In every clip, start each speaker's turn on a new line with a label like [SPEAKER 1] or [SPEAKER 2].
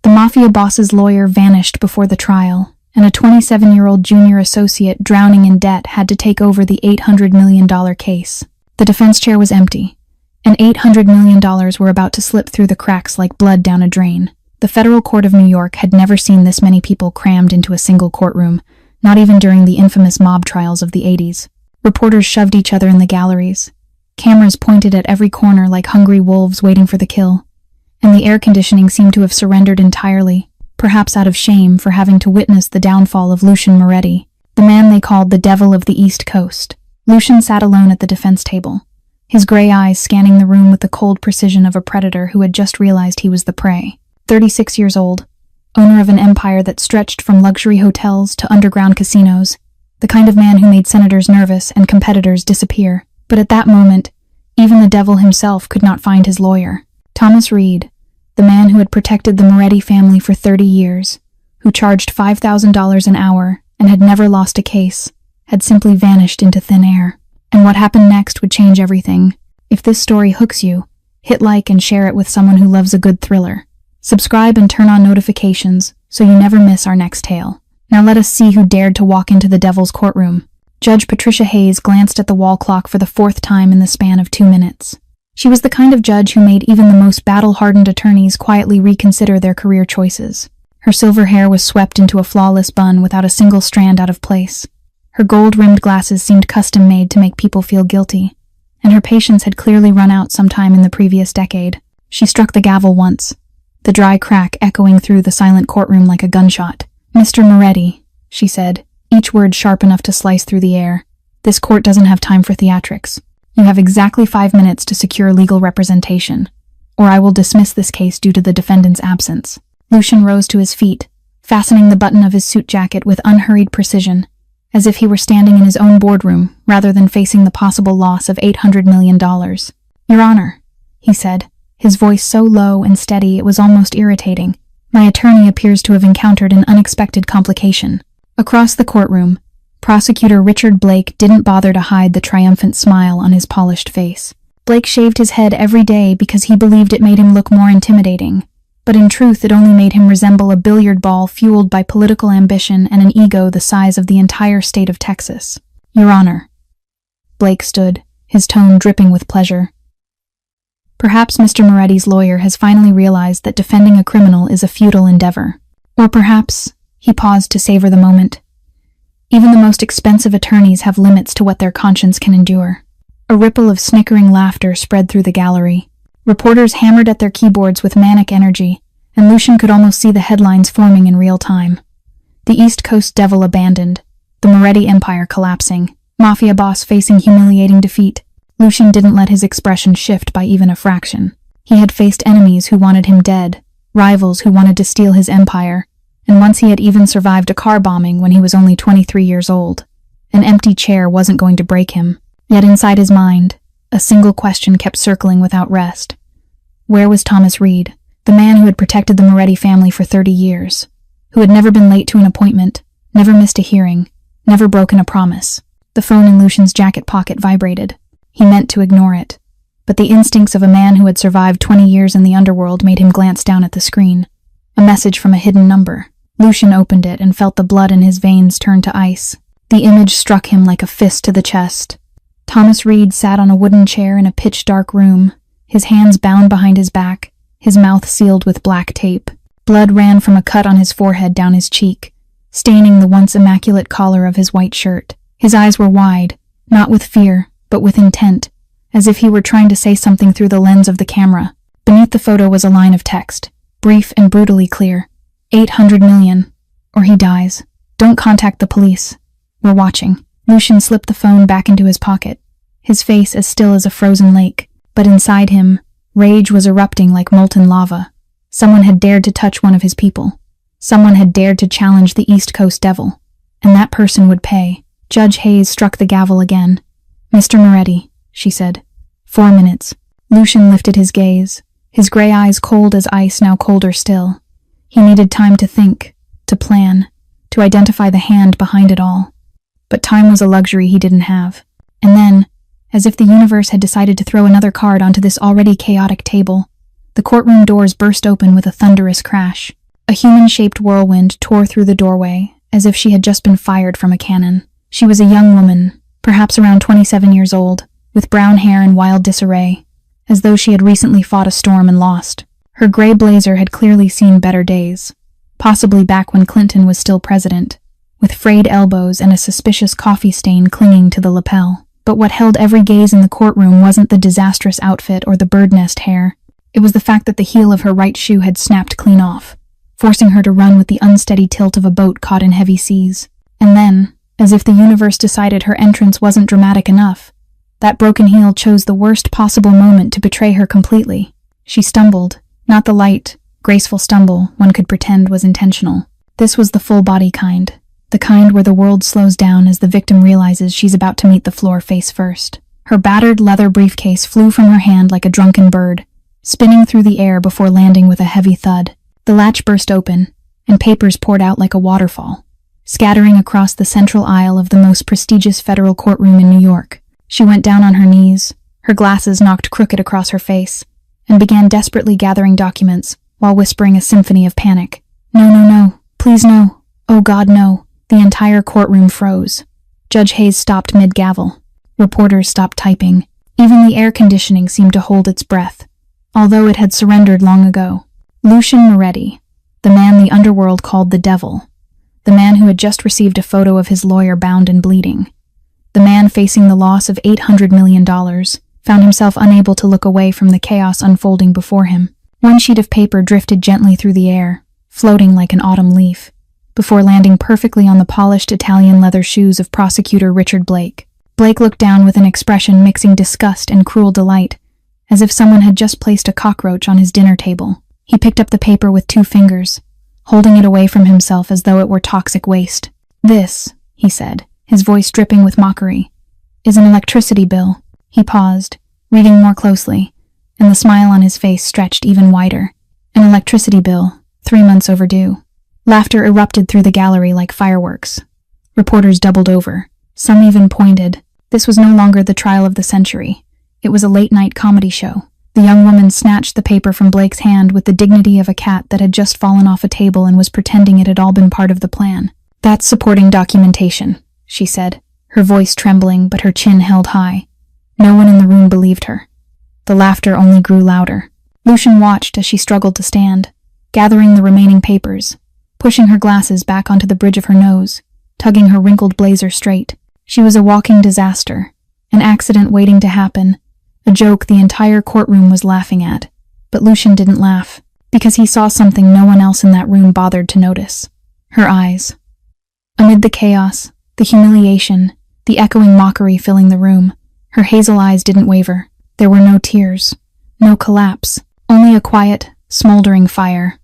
[SPEAKER 1] The Mafia boss's lawyer vanished before the trial, and a 27-year-old junior associate drowning in debt had to take over the $800 million case. The defense chair was empty, and $800 million were about to slip through the cracks like blood down a drain. The Federal Court of New York had never seen this many people crammed into a single courtroom, not even during the infamous mob trials of the 80s. Reporters shoved each other in the galleries. Cameras pointed at every corner like hungry wolves waiting for the kill. And the air conditioning seemed to have surrendered entirely, perhaps out of shame for having to witness the downfall of Lucian Moretti, the man they called the Devil of the East Coast. Lucian sat alone at the defense table, his gray eyes scanning the room with the cold precision of a predator who had just realized he was the prey. 36 years old, owner of an empire that stretched from luxury hotels to underground casinos, the kind of man who made senators nervous and competitors disappear. But at that moment, even the devil himself could not find his lawyer. Thomas Reed, the man who had protected the Moretti family for 30 years, who charged $5,000 an hour and had never lost a case, had simply vanished into thin air. And what happened next would change everything. If this story hooks you, hit like and share it with someone who loves a good thriller. Subscribe and turn on notifications so you never miss our next tale. Now let us see who dared to walk into the devil's courtroom. Judge Patricia Hayes glanced at the wall clock for the 4th time in the span of 2 minutes. She was the kind of judge who made even the most battle-hardened attorneys quietly reconsider their career choices. Her silver hair was swept into a flawless bun without a single strand out of place. Her gold-rimmed glasses seemed custom-made to make people feel guilty, and her patience had clearly run out sometime in the previous decade. She struck the gavel once, the dry crack echoing through the silent courtroom like a gunshot. "Mr. Moretti," she said, each word sharp enough to slice through the air. "This court doesn't have time for theatrics. You have exactly 5 minutes to secure legal representation, or I will dismiss this case due to the defendant's absence." Lucian rose to his feet, fastening the button of his suit jacket with unhurried precision, as if he were standing in his own boardroom rather than facing the possible loss of $800 million. "Your Honor," he said, his voice so low and steady it was almost irritating. "My attorney appears to have encountered an unexpected complication." Across the courtroom, Prosecutor Richard Blake didn't bother to hide the triumphant smile on his polished face. Blake shaved his head every day because he believed it made him look more intimidating, but in truth it only made him resemble a billiard ball fueled by political ambition and an ego the size of the entire state of Texas. "Your Honor." Blake stood, his tone dripping with pleasure. Perhaps Mr. Moretti's lawyer has finally realized that defending a criminal is a futile endeavor. Or perhaps, he paused to savor the moment, even the most expensive attorneys have limits to what their conscience can endure. A ripple of snickering laughter spread through the gallery. Reporters hammered at their keyboards with manic energy, and Lucian could almost see the headlines forming in real time. The East Coast Devil abandoned, the Moretti empire collapsing, Mafia boss facing humiliating defeat. Lucian didn't let his expression shift by even a fraction. He had faced enemies who wanted him dead, rivals who wanted to steal his empire, and once he had even survived a car bombing when he was only 23 years old. An empty chair wasn't going to break him. Yet inside his mind, a single question kept circling without rest. Where was Thomas Reed, the man who had protected the Moretti family for 30 years, who had never been late to an appointment, never missed a hearing, never broken a promise? The phone in Lucian's jacket pocket vibrated. He meant to ignore it, but the instincts of a man who had survived 20 years in the underworld made him glance down at the screen. A message from a hidden number. Lucian opened it and felt the blood in his veins turn to ice. The image struck him like a fist to the chest. Thomas Reed sat on a wooden chair in a pitch-dark room, his hands bound behind his back, his mouth sealed with black tape. Blood ran from a cut on his forehead down his cheek, staining the once immaculate collar of his white shirt. His eyes were wide, not with fear, but with intent, as if he were trying to say something through the lens of the camera. Beneath the photo was a line of text, brief and brutally clear. 800 million, or he dies. Don't contact the police. We're watching. Lucian slipped the phone back into his pocket, his face as still as a frozen lake, but inside him, rage was erupting like molten lava. Someone had dared to touch one of his people. Someone had dared to challenge the East Coast Devil, and that person would pay. Judge Hayes struck the gavel again. "Mr. Moretti," she said. 4 minutes. Lucian lifted his gaze, his gray eyes cold as ice, now colder still. He needed time to think, to plan, to identify the hand behind it all. But time was a luxury he didn't have. And then, as if the universe had decided to throw another card onto this already chaotic table, the courtroom doors burst open with a thunderous crash. A human-shaped whirlwind tore through the doorway, as if she had just been fired from a cannon. She was a young woman, perhaps around 27 years old, with brown hair in wild disarray, as though she had recently fought a storm and lost. Her gray blazer had clearly seen better days, possibly back when Clinton was still president, with frayed elbows and a suspicious coffee stain clinging to the lapel. But what held every gaze in the courtroom wasn't the disastrous outfit or the bird nest hair. It was the fact that the heel of her right shoe had snapped clean off, forcing her to run with the unsteady tilt of a boat caught in heavy seas. And then, as if the universe decided her entrance wasn't dramatic enough, that broken heel chose the worst possible moment to betray her completely. She stumbled, not the light, graceful stumble one could pretend was intentional. This was the full-body kind, the kind where the world slows down as the victim realizes she's about to meet the floor face first. Her battered leather briefcase flew from her hand like a drunken bird, spinning through the air before landing with a heavy thud. The latch burst open, and papers poured out like a waterfall, scattering across the central aisle of the most prestigious federal courtroom in New York. She went down on her knees, her glasses knocked crooked across her face, and began desperately gathering documents while whispering a symphony of panic. No, no, no. Please no. Oh God, no. The entire courtroom froze. Judge Hayes stopped mid-gavel. Reporters stopped typing. Even the air conditioning seemed to hold its breath, although it had surrendered long ago. Lucian Moretti, the man the underworld called the devil, the man who had just received a photo of his lawyer bound and bleeding, the man facing the loss of $800 million, found himself unable to look away from the chaos unfolding before him. One sheet of paper drifted gently through the air, floating like an autumn leaf, before landing perfectly on the polished Italian leather shoes of prosecutor Richard Blake. Blake looked down with an expression mixing disgust and cruel delight, as if someone had just placed a cockroach on his dinner table. He picked up the paper with 2 fingers, holding it away from himself as though it were toxic waste. "This," he said, his voice dripping with mockery, "is an electricity bill." He paused, reading more closely, and the smile on his face stretched even wider. An electricity bill, 3 months overdue. Laughter erupted through the gallery like fireworks. Reporters doubled over. Some even pointed. This was no longer the trial of the century. It was a late-night comedy show. The young woman snatched the paper from Blake's hand with the dignity of a cat that had just fallen off a table and was pretending it had all been part of the plan. "That's supporting documentation," she said, her voice trembling but her chin held high. No one in the room believed her. The laughter only grew louder. Lucian watched as she struggled to stand, gathering the remaining papers, pushing her glasses back onto the bridge of her nose, tugging her wrinkled blazer straight. She was a walking disaster, an accident waiting to happen, a joke the entire courtroom was laughing at. But Lucian didn't laugh, because he saw something no one else in that room bothered to notice. Her eyes. Amid the chaos, the humiliation, the echoing mockery filling the room, her hazel eyes didn't waver. There were no tears, no collapse, only a quiet, smoldering fire.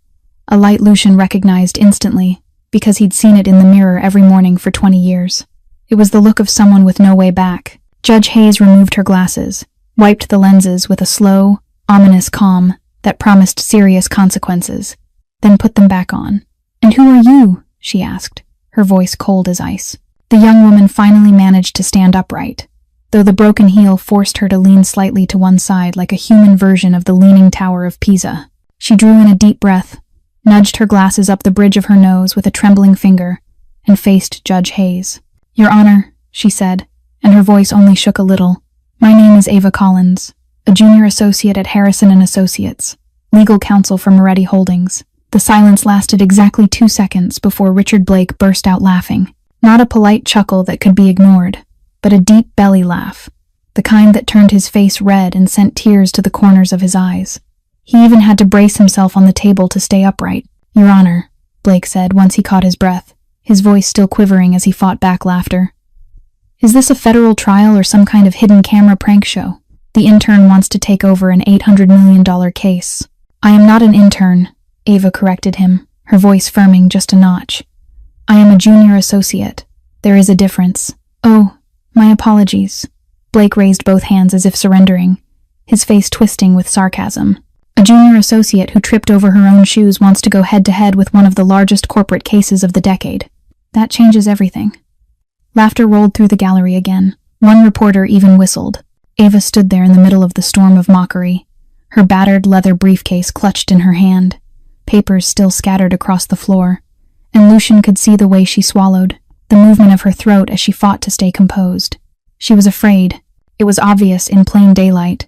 [SPEAKER 1] A light Lucian recognized instantly, because he'd seen it in the mirror every morning for 20 years. It was the look of someone with no way back. Judge Hayes removed her glasses, wiped the lenses with a slow, ominous calm that promised serious consequences, then put them back on. "And who are you?" she asked, her voice cold as ice. The young woman finally managed to stand upright, though the broken heel forced her to lean slightly to one side like a human version of the Leaning Tower of Pisa. She drew in a deep breath, nudged her glasses up the bridge of her nose with a trembling finger, and faced Judge Hayes. "Your Honor," she said, and her voice only shook a little, "my name is Ava Collins, a junior associate at Harrison & Associates, legal counsel for Moretti Holdings." The silence lasted exactly 2 seconds before Richard Blake burst out laughing. Not a polite chuckle that could be ignored, but a deep belly laugh, the kind that turned his face red and sent tears to the corners of his eyes. He even had to brace himself on the table to stay upright. "Your Honor," Blake said once he caught his breath, his voice still quivering as he fought back laughter. "Is this a federal trial or some kind of hidden camera prank show? The intern wants to take over an $800 million case." "I am not an intern," Ava corrected him, her voice firming just a notch. "I am a junior associate. There is a difference." "Oh, my apologies." Blake raised both hands as if surrendering, his face twisting with sarcasm. "A junior associate who tripped over her own shoes wants to go head-to-head with one of the largest corporate cases of the decade. That changes everything." Laughter rolled through the gallery again. One reporter even whistled. Ava stood there in the middle of the storm of mockery, her battered leather briefcase clutched in her hand, papers still scattered across the floor, and Lucian could see the way she swallowed, the movement of her throat as she fought to stay composed. She was afraid. It was obvious in plain daylight.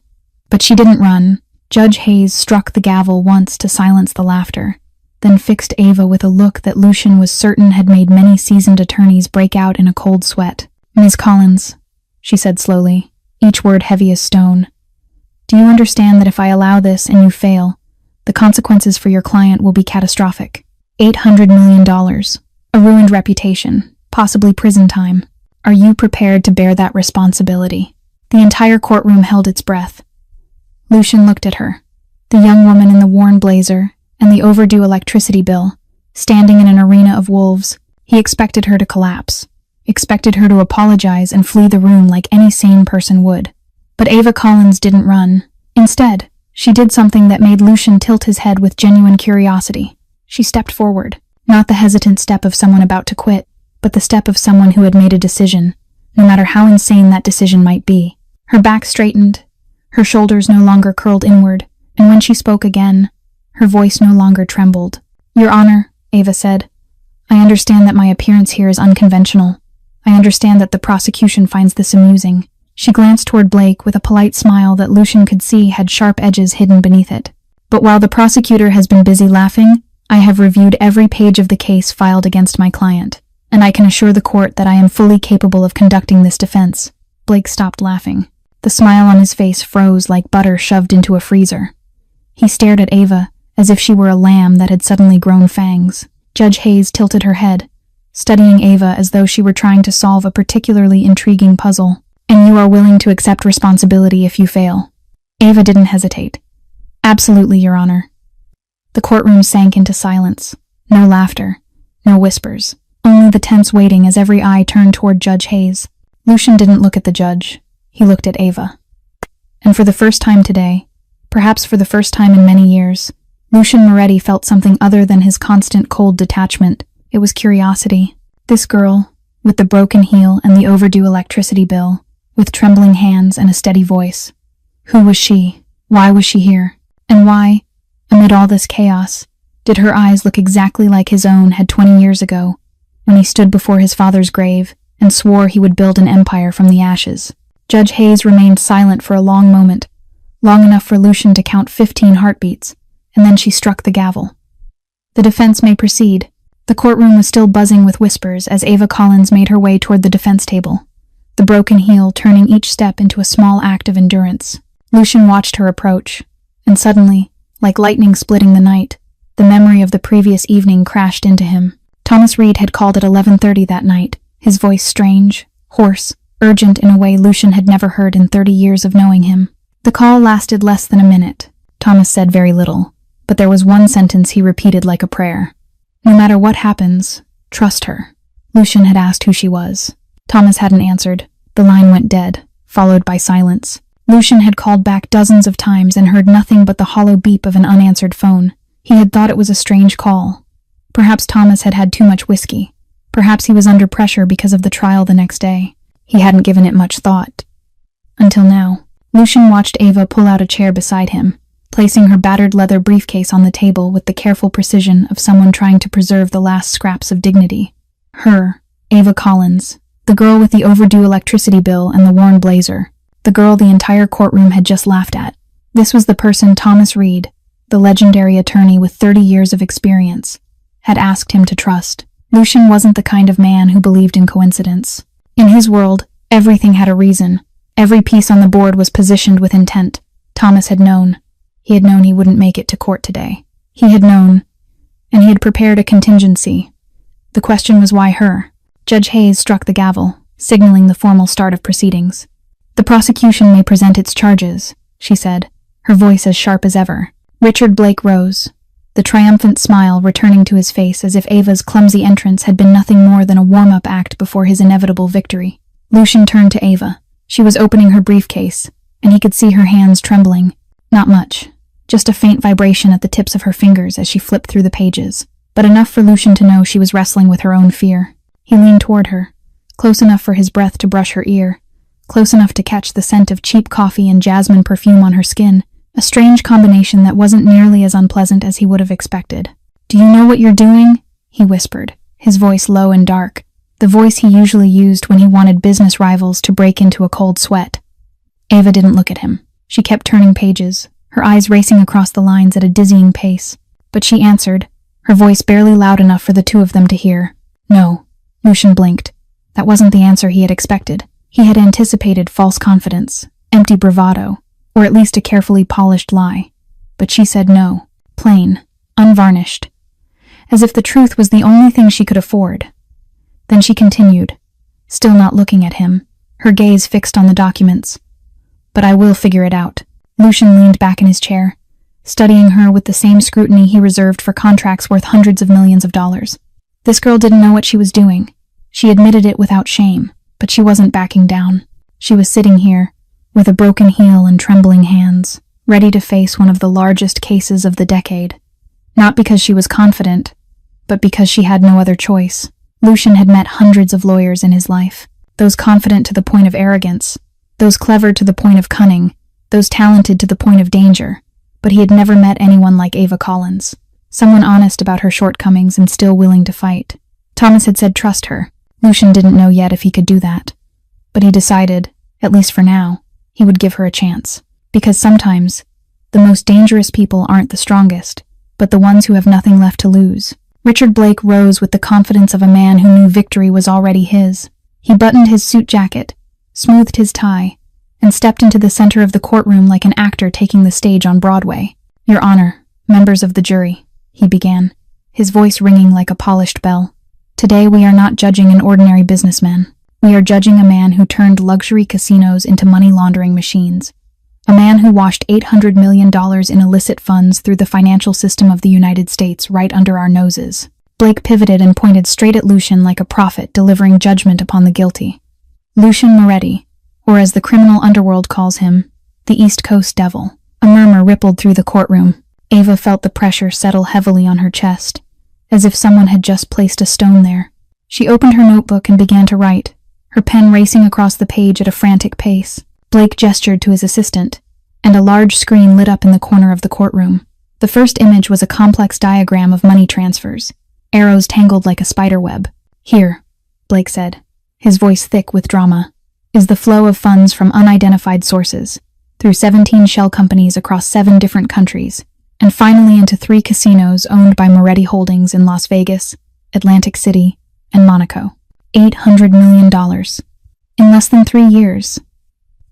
[SPEAKER 1] But she didn't run. Judge Hayes struck the gavel once to silence the laughter, then fixed Ava with a look that Lucian was certain had made many seasoned attorneys break out in a cold sweat. "Ms. Collins," she said slowly, each word heavy as stone, "do you understand that if I allow this and you fail, the consequences for your client will be catastrophic? $800 million, a ruined reputation, possibly prison time. Are you prepared to bear that responsibility?" The entire courtroom held its breath. Lucian looked at her, the young woman in the worn blazer and the overdue electricity bill, standing in an arena of wolves. He expected her to collapse, expected her to apologize and flee the room like any sane person would. But Ava Collins didn't run. Instead, she did something that made Lucian tilt his head with genuine curiosity. She stepped forward, not the hesitant step of someone about to quit, but the step of someone who had made a decision, no matter how insane that decision might be. Her back straightened, her shoulders no longer curled inward, and when she spoke again, her voice no longer trembled. "Your Honor," Ava said, "I understand that my appearance here is unconventional. I understand that the prosecution finds this amusing." She glanced toward Blake with a polite smile that Lucian could see had sharp edges hidden beneath it. "But while the prosecutor has been busy laughing, I have reviewed every page of the case filed against my client, and I can assure the court that I am fully capable of conducting this defense." Blake stopped laughing. The smile on his face froze like butter shoved into a freezer. He stared at Ava as if she were a lamb that had suddenly grown fangs. Judge Hayes tilted her head, studying Ava as though she were trying to solve a particularly intriguing puzzle. "And you are willing to accept responsibility if you fail?" Ava didn't hesitate. "Absolutely, Your Honor." The courtroom sank into silence. No laughter, no whispers, only the tense waiting as every eye turned toward Judge Hayes. Lucian didn't look at the judge. He looked at Ava. And for the first time today, perhaps for the first time in many years, Lucian Moretti felt something other than his constant cold detachment. It was curiosity. This girl, with the broken heel and the overdue electricity bill, with trembling hands and a steady voice. Who was she? Why was she here? And why, amid all this chaos, did her eyes look exactly like his own had 20 years ago, when he stood before his father's grave and swore he would build an empire from the ashes? Judge Hayes remained silent for a long moment, long enough for Lucian to count 15 heartbeats, and then she struck the gavel. "The defense may proceed." The courtroom was still buzzing with whispers as Ava Collins made her way toward the defense table, the broken heel turning each step into a small act of endurance. Lucian watched her approach, and suddenly, like lightning splitting the night, the memory of the previous evening crashed into him. Thomas Reed had called at 11:30 that night, his voice strange, hoarse, urgent in a way Lucian had never heard in 30 years of knowing him. The call lasted less than a minute. Thomas said very little, but there was one sentence he repeated like a prayer. "No matter what happens, trust her." Lucian had asked who she was. Thomas hadn't answered. The line went dead, followed by silence. Lucian had called back dozens of times and heard nothing but the hollow beep of an unanswered phone. He had thought it was a strange call. Perhaps Thomas had had too much whiskey. Perhaps he was under pressure because of the trial the next day. He hadn't given it much thought. Until now. Lucian watched Ava pull out a chair beside him, placing her battered leather briefcase on the table with the careful precision of someone trying to preserve the last scraps of dignity. Her, Ava Collins, the girl with the overdue electricity bill and the worn blazer, the girl the entire courtroom had just laughed at. This was the person Thomas Reed, the legendary attorney with 30 years of experience, had asked him to trust. Lucian wasn't the kind of man who believed in coincidence. In his world, everything had a reason. Every piece on the board was positioned with intent. Thomas had known. He had known he wouldn't make it to court today. He had known, and he had prepared a contingency. The question was why her? Judge Hayes struck the gavel, signaling the formal start of proceedings. "The prosecution may present its charges," she said, her voice as sharp as ever. Richard Blake rose, the triumphant smile returning to his face as if Ava's clumsy entrance had been nothing more than a warm-up act before his inevitable victory. Lucian turned to Ava. She was opening her briefcase, and he could see her hands trembling. Not much, just a faint vibration at the tips of her fingers as she flipped through the pages, but enough for Lucian to know she was wrestling with her own fear. He leaned toward her, close enough for his breath to brush her ear, close enough to catch the scent of cheap coffee and jasmine perfume on her skin, a strange combination that wasn't nearly as unpleasant as he would have expected. "Do you know what you're doing?" he whispered, his voice low and dark, the voice he usually used when he wanted business rivals to break into a cold sweat. Ava didn't look at him. She kept turning pages, her eyes racing across the lines at a dizzying pace. But she answered, her voice barely loud enough for the two of them to hear. "No." Lucian blinked. That wasn't the answer he had expected. He had anticipated false confidence, empty bravado, or at least a carefully polished lie. But she said no, plain, unvarnished, as if the truth was the only thing she could afford. Then she continued, still not looking at him, her gaze fixed on the documents. "But I will figure it out." Lucian leaned back in his chair, studying her with the same scrutiny he reserved for contracts worth hundreds of millions of dollars. This girl didn't know what she was doing. She admitted it without shame, but she wasn't backing down. She was sitting here, with a broken heel and trembling hands, ready to face one of the largest cases of the decade. Not because she was confident, but because she had no other choice. Lucian had met hundreds of lawyers in his life, those confident to the point of arrogance, those clever to the point of cunning, those talented to the point of danger, but he had never met anyone like Ava Collins, someone honest about her shortcomings and still willing to fight. Thomas had said trust her. Lucian didn't know yet if he could do that, but he decided, at least for now, he would give her a chance, because sometimes the most dangerous people aren't the strongest, but the ones who have nothing left to lose. Richard Blake rose with the confidence of a man who knew victory was already his. He buttoned his suit jacket, smoothed his tie, and stepped into the center of the courtroom like an actor taking the stage on Broadway. "Your Honor, members of the jury," he began, his voice ringing like a polished bell. "Today we are not judging an ordinary businessman. We are judging a man who turned luxury casinos into money laundering machines. A man who washed $800 million in illicit funds through the financial system of the United States right under our noses." Blake pivoted and pointed straight at Lucian like a prophet delivering judgment upon the guilty. Lucian Moretti, or as the criminal underworld calls him, the East Coast Devil. A murmur rippled through the courtroom. Ava felt the pressure settle heavily on her chest, as if someone had just placed a stone there. She opened her notebook and began to write, her pen racing across the page at a frantic pace. Blake gestured to his assistant, and a large screen lit up in the corner of the courtroom. The first image was a complex diagram of money transfers, arrows tangled like a spider web. "Here," Blake said, his voice thick with drama, "is the flow of funds from unidentified sources, through 17 shell companies across 7 different countries, and finally into 3 casinos owned by Moretti Holdings in Las Vegas, Atlantic City, and Monaco. $800 million. In less than 3 years.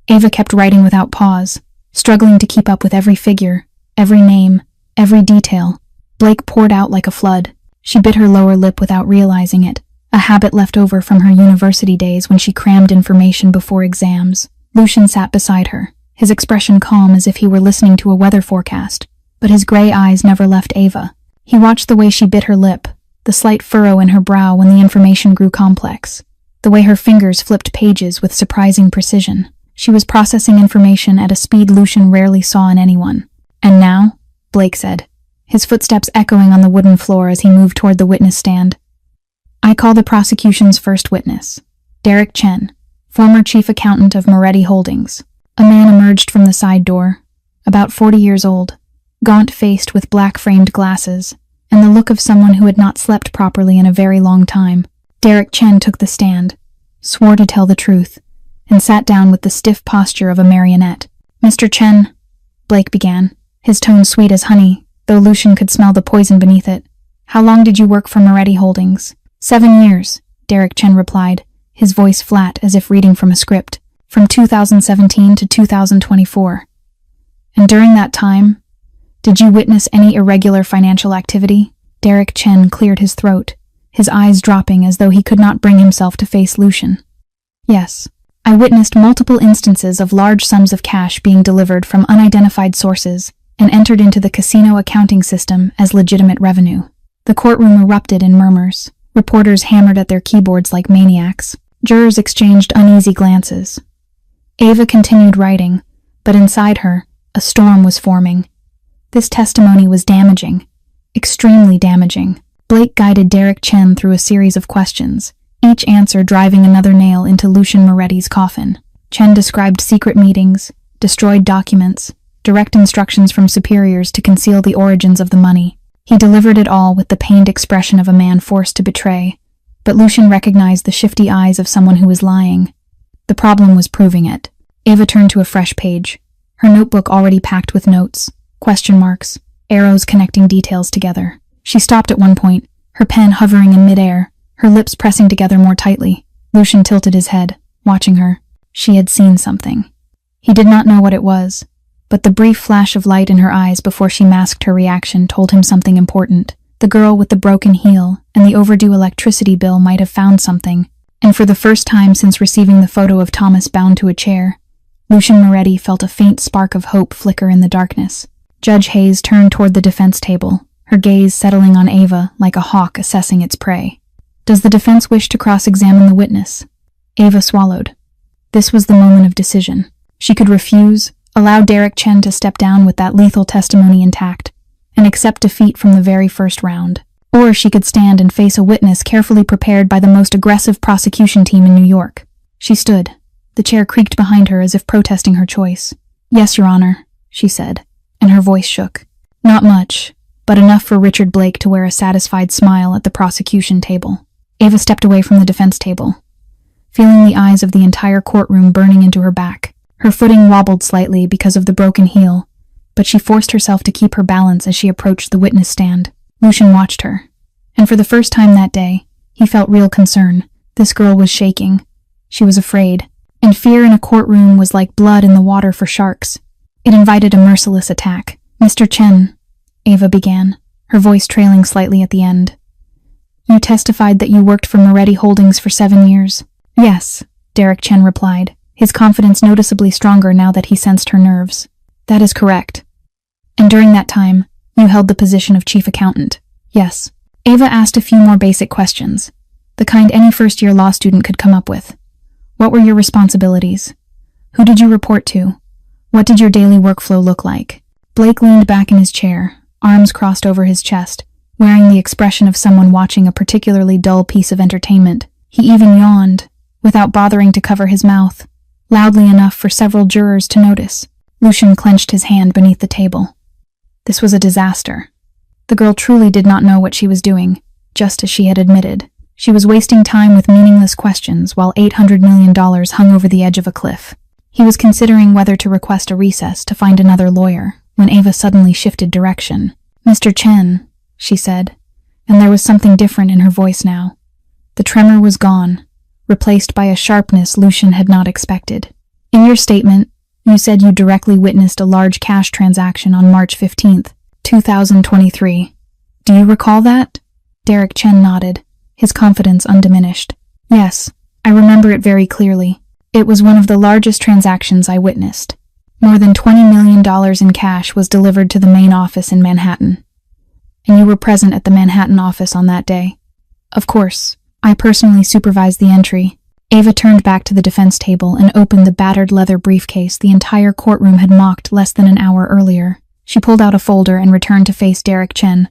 [SPEAKER 1] Ava kept writing without pause, struggling to keep up with every figure, every name, every detail. Blake poured out like a flood. She bit her lower lip without realizing it, a habit left over from her university days when she crammed information before exams. Lucian sat beside her, his expression calm as if he were listening to a weather forecast, but his gray eyes never left Ava. He watched the way she bit her lip, the slight furrow in her brow when the information grew complex, the way her fingers flipped pages with surprising precision. She was processing information at a speed Lucian rarely saw in anyone. "And now," Blake said, his footsteps echoing on the wooden floor as he moved toward the witness stand, "I call the prosecution's first witness, Derek Chen, former chief accountant of Moretti Holdings." A man emerged from the side door, about 40 years old, gaunt-faced with black-framed glasses, and the look of someone who had not slept properly in a very long time. Derek Chen took the stand, swore to tell the truth, and sat down with the stiff posture of a marionette. "Mr. Chen," Blake began, his tone sweet as honey, though Lucian could smell the poison beneath it. "How long did you work for Moretti Holdings?" 7 years, Derek Chen replied, his voice flat as if reading from a script. "From 2017 to 2024. And during that time, did you witness any irregular financial activity?" Derek Chen cleared his throat, his eyes dropping as though he could not bring himself to face Lucian. "Yes. I witnessed multiple instances of large sums of cash being delivered from unidentified sources and entered into the casino accounting system as legitimate revenue." The courtroom erupted in murmurs. Reporters hammered at their keyboards like maniacs. Jurors exchanged uneasy glances. Ava continued writing, but inside her, a storm was forming. This testimony was damaging, extremely damaging. Blake guided Derek Chen through a series of questions, each answer driving another nail into Lucian Moretti's coffin. Chen described secret meetings, destroyed documents, direct instructions from superiors to conceal the origins of the money. He delivered it all with the pained expression of a man forced to betray, but Lucian recognized the shifty eyes of someone who was lying. The problem was proving it. Ava turned to a fresh page, her notebook already packed with notes, question marks, arrows connecting details together. She stopped at one point, her pen hovering in midair, her lips pressing together more tightly. Lucian tilted his head, watching her. She had seen something. He did not know what it was, but the brief flash of light in her eyes before she masked her reaction told him something important. The girl with the broken heel and the overdue electricity bill might have found something, and for the first time since receiving the photo of Thomas bound to a chair, Lucian Moretti felt a faint spark of hope flicker in the darkness. Judge Hayes turned toward the defense table, her gaze settling on Ava like a hawk assessing its prey. Does the defense wish to cross-examine the witness? Ava swallowed. This was the moment of decision. She could refuse, allow Derek Chen to step down with that lethal testimony intact, and accept defeat from the very first round. Or she could stand and face a witness carefully prepared by the most aggressive prosecution team in New York. She stood. The chair creaked behind her as if protesting her choice. "Yes, Your Honor," she said, and her voice shook. Not much, but enough for Richard Blake to wear a satisfied smile at the prosecution table. Ava stepped away from the defense table, feeling the eyes of the entire courtroom burning into her back. Her footing wobbled slightly because of the broken heel, but she forced herself to keep her balance as she approached the witness stand. Lucian watched her, and for the first time that day, he felt real concern. This girl was shaking. She was afraid, and fear in a courtroom was like blood in the water for sharks. It invited a merciless attack. "Mr. Chen," Ava began, her voice trailing slightly at the end. "You testified that you worked for Moretti Holdings for 7 years. "Yes," Derek Chen replied, his confidence noticeably stronger now that he sensed her nerves. "That is correct. And during that time, you held the position of chief accountant." "Yes." Ava asked a few more basic questions, the kind any first-year law student could come up with. "What were your responsibilities? Who did you report to? What did your daily workflow look like?" Blake leaned back in his chair, arms crossed over his chest, wearing the expression of someone watching a particularly dull piece of entertainment. He even yawned, without bothering to cover his mouth, loudly enough for several jurors to notice. Lucian clenched his hand beneath the table. This was a disaster. The girl truly did not know what she was doing, just as she had admitted. She was wasting time with meaningless questions while $800 million hung over the edge of a cliff. He was considering whether to request a recess to find another lawyer, when Ava suddenly shifted direction. "Mr. Chen," she said, and there was something different in her voice now. The tremor was gone, replaced by a sharpness Lucian had not expected. "In your statement, you said you directly witnessed a large cash transaction on March 15th, 2023. Do you recall that?" Derek Chen nodded, his confidence undiminished. "Yes, I remember it very clearly. It was one of the largest transactions I witnessed. More than $20 million in cash was delivered to the main office in Manhattan. And you were present at the Manhattan office on that day." "Of course. I personally supervised the entry." Ava turned back to the defense table and opened the battered leather briefcase the entire courtroom had mocked less than an hour earlier. She pulled out a folder and returned to face Derek Chen.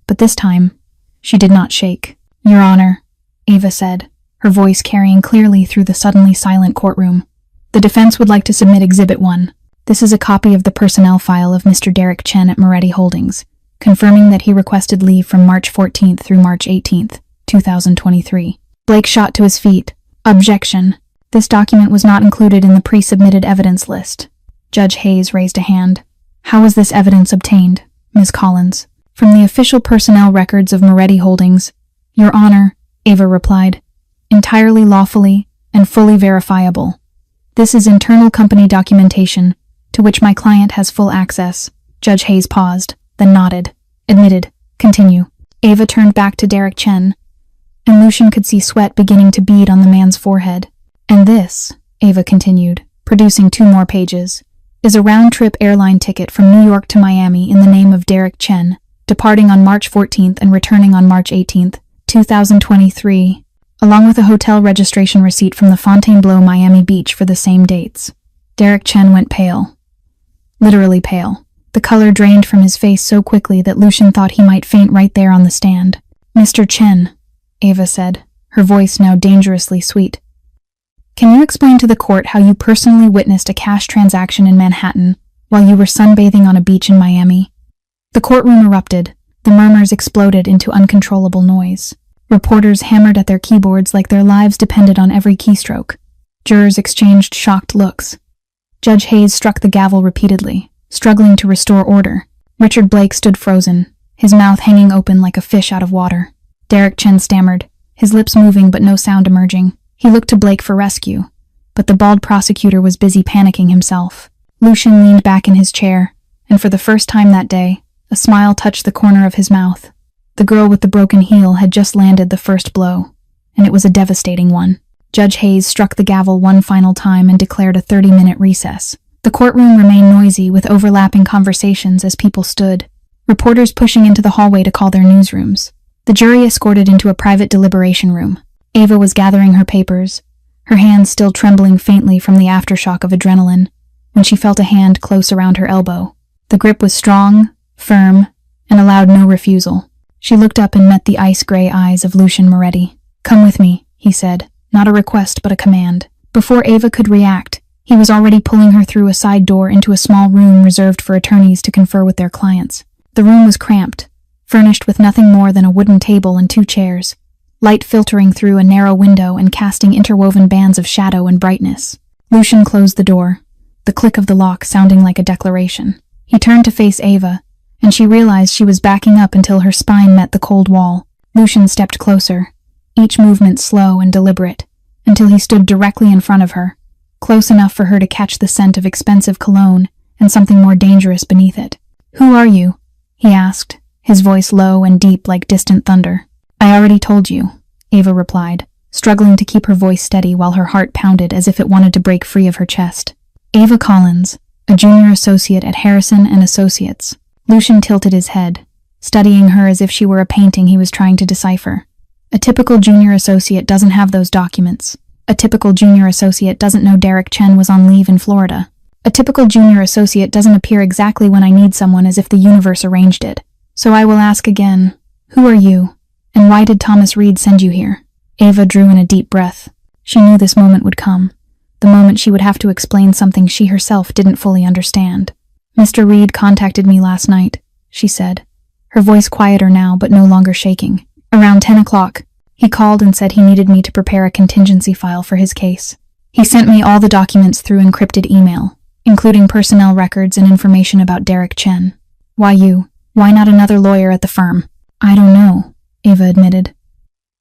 [SPEAKER 1] But this time, she did not shake. "Your Honor," Ava said, her voice carrying clearly through the suddenly silent courtroom. "The defense would like to submit Exhibit 1. This is a copy of the personnel file of Mr. Derek Chen at Moretti Holdings, confirming that he requested leave from March 14th through March 18th, 2023. Blake shot to his feet. "Objection. This document was not included in the pre-submitted evidence list." Judge Hayes raised a hand. "How was this evidence obtained, Ms. Collins?" "From the official personnel records of Moretti Holdings." "Your Honor," Ava replied, "entirely lawfully and fully verifiable. This is internal company documentation, to which my client has full access." Judge Hayes paused, then nodded. "Admitted. Continue." Ava turned back to Derek Chen, and Lucian could see sweat beginning to bead on the man's forehead. "And this," Ava continued, producing 2 more pages, "is a round-trip airline ticket from New York to Miami in the name of Derek Chen, departing on March 14th and returning on March 18th, 2023, along with a hotel registration receipt from the Fontainebleau Miami Beach for the same dates." Derek Chen went pale. Literally pale. The color drained from his face so quickly that Lucian thought he might faint right there on the stand. "Mr. Chen," Ava said, her voice now dangerously sweet. "Can you explain to the court how you personally witnessed a cash transaction in Manhattan while you were sunbathing on a beach in Miami. The courtroom erupted. The murmurs exploded into uncontrollable noise. Reporters hammered at their keyboards like their lives depended on every keystroke. Jurors exchanged shocked looks. Judge Hayes struck the gavel repeatedly, struggling to restore order. Richard Blake stood frozen, his mouth hanging open like a fish out of water. Derek Chen stammered, his lips moving but no sound emerging. He looked to Blake for rescue, but the bald prosecutor was busy panicking himself. Lucian leaned back in his chair, and for the first time that day, a smile touched the corner of his mouth. The girl with the broken heel had just landed the first blow, and it was a devastating one. Judge Hayes struck the gavel one final time and declared a 30-minute recess. The courtroom remained noisy with overlapping conversations as people stood, reporters pushing into the hallway to call their newsrooms. The jury escorted into a private deliberation room. Ava was gathering her papers, her hands still trembling faintly from the aftershock of adrenaline, when she felt a hand close around her elbow. The grip was strong, firm, and allowed no refusal. She looked up and met the ice-gray eyes of Lucian Moretti. "Come with me," he said, not a request but a command. Before Ava could react, he was already pulling her through a side door into a small room reserved for attorneys to confer with their clients. The room was cramped, furnished with nothing more than a wooden table and 2 chairs, light filtering through a narrow window and casting interwoven bands of shadow and brightness. Lucian closed the door, the click of the lock sounding like a declaration. He turned to face Ava, and she realized she was backing up until her spine met the cold wall. Lucian stepped closer, each movement slow and deliberate, until he stood directly in front of her, close enough for her to catch the scent of expensive cologne and something more dangerous beneath it. "Who are you?" he asked, his voice low and deep like distant thunder. "I already told you," Ava replied, struggling to keep her voice steady while her heart pounded as if it wanted to break free of her chest. "Ava Collins, a junior associate at Harrison and Associates." Lucian tilted his head, studying her as if she were a painting he was trying to decipher. A typical junior associate doesn't have those documents. A typical junior associate doesn't know Derek Chen was on leave in Florida. A typical junior associate doesn't appear exactly when I need someone as if the universe arranged it. So I will ask again, who are you? And why did Thomas Reed send you here? Ava drew in a deep breath. She knew this moment would come, the moment she would have to explain something she herself didn't fully understand. "Mr. Reed contacted me last night," she said, her voice quieter now but no longer shaking. "Around 10 o'clock, he called and said he needed me to prepare a contingency file for his case. He sent me all the documents through encrypted email, including personnel records and information about Derek Chen. Why you? Why not another lawyer at the firm?" "I don't know," Ava admitted.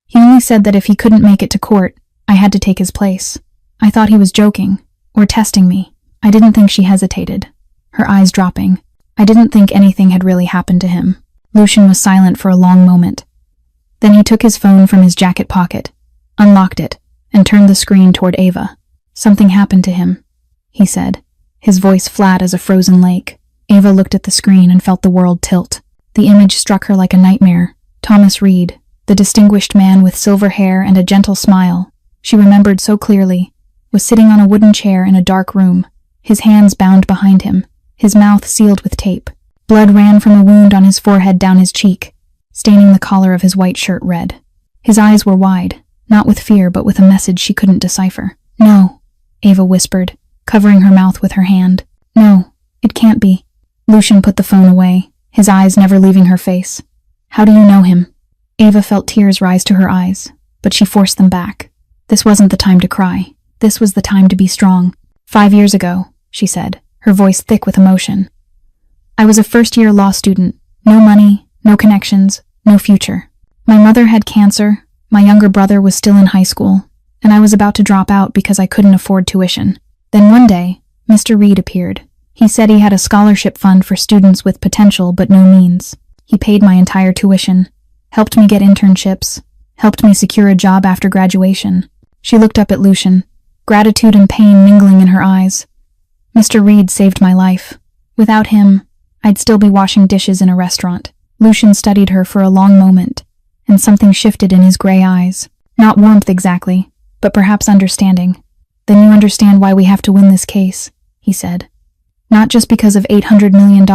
[SPEAKER 1] "He only said that if he couldn't make it to court, I had to take his place. I thought he was joking, or testing me." I didn't think she hesitated, her eyes dropping. I didn't think anything had really happened to him. Lucian was silent for a long moment. Then he took his phone from his jacket pocket, unlocked it, and turned the screen toward Ava. "Something happened to him," he said, his voice flat as a frozen lake. Ava looked at the screen and felt the world tilt. The image struck her like a nightmare. Thomas Reed, the distinguished man with silver hair and a gentle smile, she remembered so clearly, was sitting on a wooden chair in a dark room, his hands bound behind him, his mouth sealed with tape. Blood ran from a wound on his forehead down his cheek, staining the collar of his white shirt red. His eyes were wide, not with fear but with a message she couldn't decipher. "No," Ava whispered, covering her mouth with her hand. "No, it can't be." Lucian put the phone away, his eyes never leaving her face. "How do you know him?" Ava felt tears rise to her eyes, but she forced them back. This wasn't the time to cry. This was the time to be strong. 5 years ago, she said, her voice thick with emotion. "I was a first-year law student. No money, no connections, no future. My mother had cancer, my younger brother was still in high school, and I was about to drop out because I couldn't afford tuition. Then one day, Mr. Reed appeared. He said he had a scholarship fund for students with potential but no means. He paid my entire tuition, helped me get internships, helped me secure a job after graduation." She looked up at Lucian, gratitude and pain mingling in her eyes. "Mr. Reed saved my life. Without him, I'd still be washing dishes in a restaurant." Lucian studied her for a long moment, and something shifted in his gray eyes. Not warmth exactly, but perhaps understanding. "Then you understand why we have to win this case," he said. "Not just because of $800 million,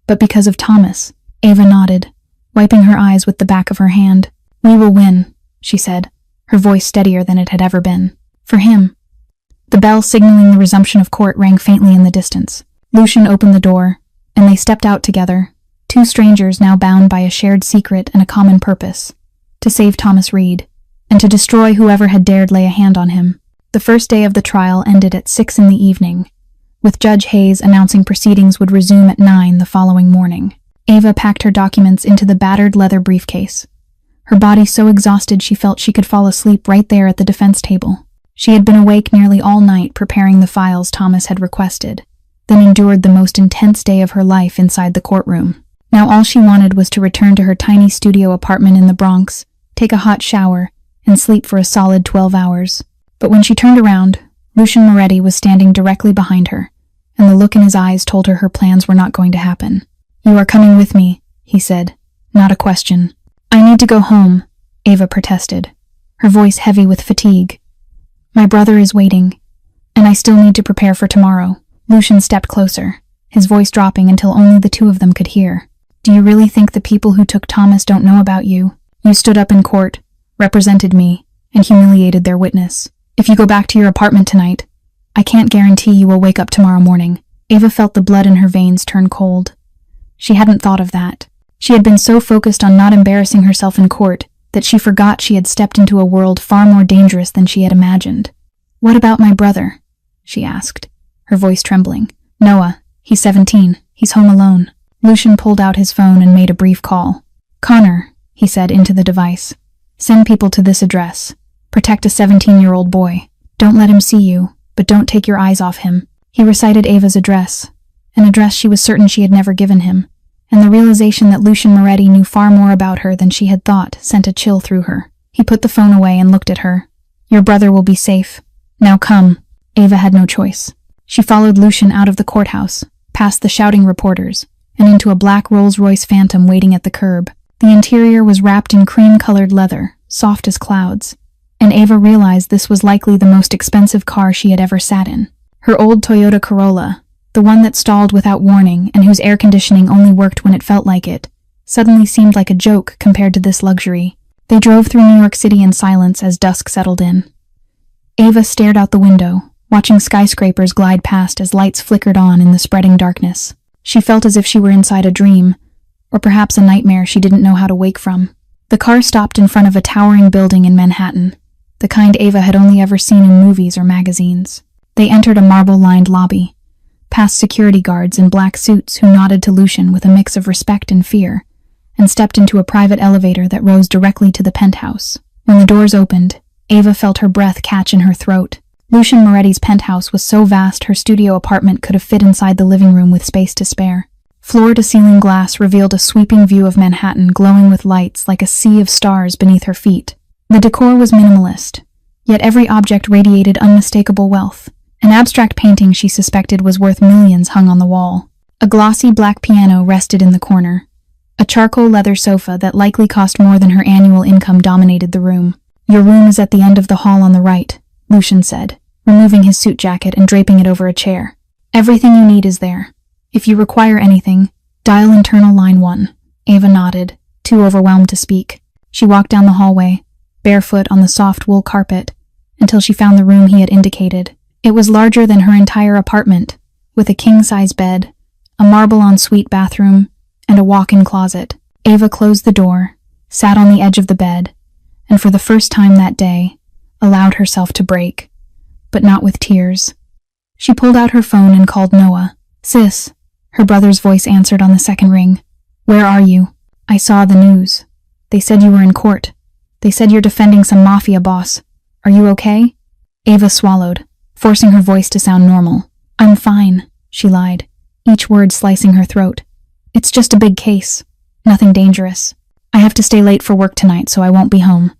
[SPEAKER 1] but because of Thomas." Ava nodded, wiping her eyes with the back of her hand. "We will win," she said, her voice steadier than it had ever been. "For him." The bell signaling the resumption of court rang faintly in the distance. Lucian opened the door, and they stepped out together, two strangers now bound by a shared secret and a common purpose: to save Thomas Reed, and to destroy whoever had dared lay a hand on him. The first day of the trial ended at 6 in the evening, with Judge Hayes announcing proceedings would resume at 9 the following morning. Ava packed her documents into the battered leather briefcase, her body so exhausted she felt she could fall asleep right there at the defense table. She had been awake nearly all night preparing the files Thomas had requested, then endured the most intense day of her life inside the courtroom. Now all she wanted was to return to her tiny studio apartment in the Bronx, take a hot shower, and sleep for a solid 12 hours. But when she turned around, Lucian Moretti was standing directly behind her, and the look in his eyes told her plans were not going to happen. "You are coming with me," he said, not a question. "I need to go home," Ava protested, her voice heavy with fatigue. "My brother is waiting, and I still need to prepare for tomorrow." Lucian stepped closer, his voice dropping until only the two of them could hear. "Do you really think the people who took Thomas don't know about you? You stood up in court, represented me, and humiliated their witness. If you go back to your apartment tonight, I can't guarantee you will wake up tomorrow morning." Ava felt the blood in her veins turn cold. She hadn't thought of that. She had been so focused on not embarrassing herself in court that she forgot she had stepped into a world far more dangerous than she had imagined. "What about my brother?" she asked, her voice trembling. "Noah. He's 17. He's home alone." Lucian pulled out his phone and made a brief call. "Connor," he said into the device, "send people to this address. Protect a 17-year-old boy. Don't let him see you, but don't take your eyes off him." He recited Ava's address, an address she was certain she had never given him, and the realization that Lucian Moretti knew far more about her than she had thought sent a chill through her. He put the phone away and looked at her. "Your brother will be safe. Now come." Ava had no choice. She followed Lucian out of the courthouse, past the shouting reporters, and into a black Rolls-Royce Phantom waiting at the curb. The interior was wrapped in cream-colored leather, soft as clouds, and Ava realized this was likely the most expensive car she had ever sat in. Her old Toyota Corolla, the one that stalled without warning and whose air conditioning only worked when it felt like it, suddenly seemed like a joke compared to this luxury. They drove through New York City in silence as dusk settled in. Ava stared out the window, watching skyscrapers glide past as lights flickered on in the spreading darkness. She felt as if she were inside a dream, or perhaps a nightmare she didn't know how to wake from. The car stopped in front of a towering building in Manhattan, the kind Ava had only ever seen in movies or magazines. They entered a marble-lined lobby, past security guards in black suits who nodded to Lucian with a mix of respect and fear, and stepped into a private elevator that rose directly to the penthouse. When the doors opened, Ava felt her breath catch in her throat. Lucian Moretti's penthouse was so vast her studio apartment could have fit inside the living room with space to spare. Floor-to-ceiling glass revealed a sweeping view of Manhattan glowing with lights like a sea of stars beneath her feet. The decor was minimalist, yet every object radiated unmistakable wealth. An abstract painting she suspected was worth millions hung on the wall. A glossy black piano rested in the corner. A charcoal leather sofa that likely cost more than her annual income dominated the room. "Your room is at the end of the hall on the right," Lucian said, removing his suit jacket and draping it over a chair. "Everything you need is there. If you require anything, dial internal line 1. Ava nodded, too overwhelmed to speak. She walked down the hallway, barefoot on the soft wool carpet, until she found the room he had indicated. It was larger than her entire apartment, with a king-size bed, a marble-ensuite bathroom, and a walk-in closet. Ava closed the door, sat on the edge of the bed, and for the first time that day, allowed herself to break, but not with tears. She pulled out her phone and called Noah. "Sis," her brother's voice answered on the second ring. "Where are you? I saw the news. They said you were in court. They said you're defending some Mafia boss. Are you okay?" Ava swallowed, forcing her voice to sound normal. "I'm fine," she lied, each word slicing her throat. "It's just a big case. Nothing dangerous. I have to stay late for work tonight, so I won't be home.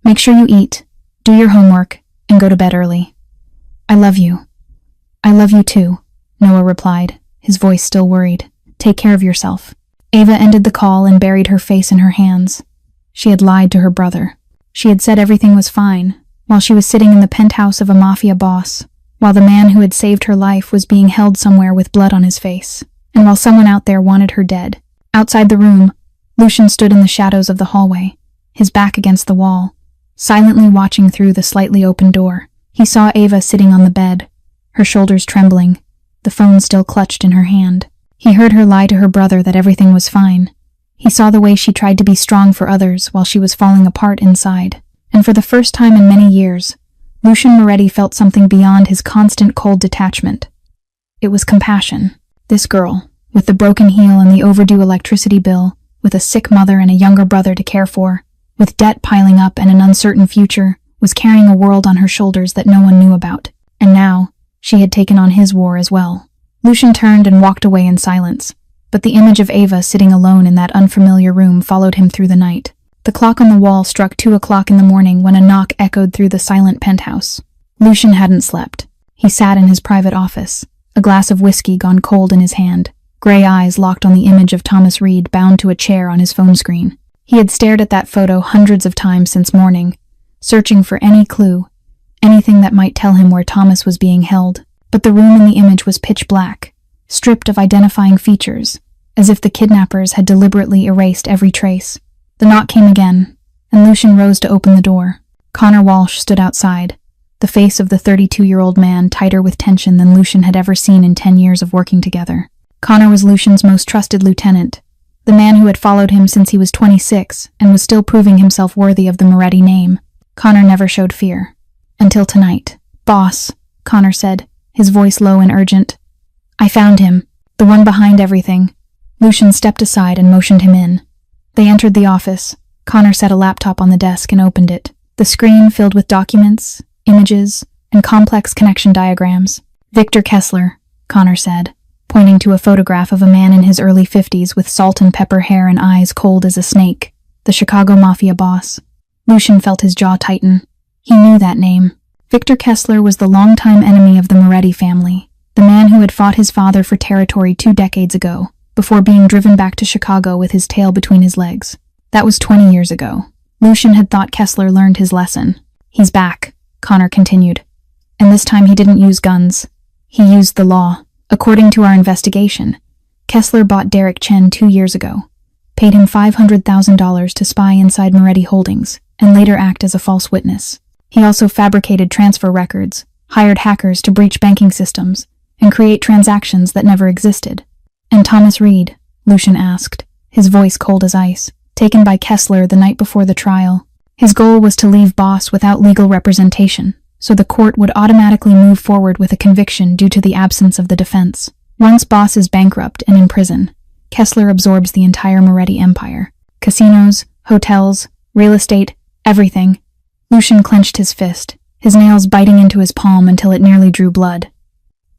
[SPEAKER 1] Make sure you eat, do your homework, and go to bed early. I love you." "I love you too," Noah replied, his voice still worried. "Take care of yourself." Ava ended the call and buried her face in her hands. She had lied to her brother. She had said everything was fine, while she was sitting in the penthouse of a Mafia boss, while the man who had saved her life was being held somewhere with blood on his face, and while someone out there wanted her dead. Outside the room, Lucian stood in the shadows of the hallway, his back against the wall, silently watching through the slightly open door. He saw Ava sitting on the bed, her shoulders trembling, the phone still clutched in her hand. He heard her lie to her brother that everything was fine. He saw the way she tried to be strong for others while she was falling apart inside. And for the first time in many years, Lucian Moretti felt something beyond his constant cold detachment. It was compassion. This girl, with the broken heel and the overdue electricity bill, with a sick mother and a younger brother to care for, with debt piling up and an uncertain future, was carrying a world on her shoulders that no one knew about. And now, she had taken on his war as well. Lucian turned and walked away in silence, but the image of Ava sitting alone in that unfamiliar room followed him through the night. The clock on the wall struck 2 o'clock in the morning when a knock echoed through the silent penthouse. Lucian hadn't slept. He sat in his private office, a glass of whiskey gone cold in his hand, gray eyes locked on the image of Thomas Reed bound to a chair on his phone screen. He had stared at that photo hundreds of times since morning, searching for any clue, anything that might tell him where Thomas was being held. But the room in the image was pitch black, stripped of identifying features, as if the kidnappers had deliberately erased every trace. The knock came again, and Lucian rose to open the door. Connor Walsh stood outside, the face of the 32-year-old man tighter with tension than Lucian had ever seen in 10 years of working together. Connor was Lucian's most trusted lieutenant, the man who had followed him since he was 26 and was still proving himself worthy of the Moretti name. Connor never showed fear. Until tonight. "Boss," Connor said, his voice low and urgent. "I found him, the one behind everything." Lucian stepped aside and motioned him in. They entered the office. Connor set a laptop on the desk and opened it. The screen filled with documents, images, and complex connection diagrams. "Victor Kessler," Connor said, pointing to a photograph of a man in his early 50s with salt and pepper hair and eyes cold as a snake, the Chicago Mafia boss. Lucian felt his jaw tighten. He knew that name. Victor Kessler was the longtime enemy of the Moretti family, the man who had fought his father for territory 2 decades ago, before being driven back to Chicago with his tail between his legs. That was 20 years ago. Lucian had thought Kessler learned his lesson. "He's back," Connor continued. "And this time he didn't use guns. He used the law. According to our investigation, Kessler bought Derek Chen 2 years ago, paid him $500,000 to spy inside Moretti Holdings, and later act as a false witness. He also fabricated transfer records, hired hackers to breach banking systems, and create transactions that never existed." "And Thomas Reed?" Lucian asked, his voice cold as ice. "Taken by Kessler the night before the trial. His goal was to leave Boss without legal representation, so the court would automatically move forward with a conviction due to the absence of the defense. Once Boss is bankrupt and in prison, Kessler absorbs the entire Moretti empire. Casinos, hotels, real estate, everything." Lucian clenched his fist, his nails biting into his palm until it nearly drew blood.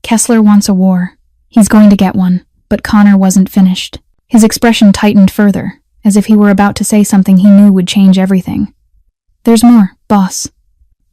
[SPEAKER 1] "Kessler wants a war. He's going to get one." But Connor wasn't finished. His expression tightened further, as if he were about to say something he knew would change everything. "There's more, boss.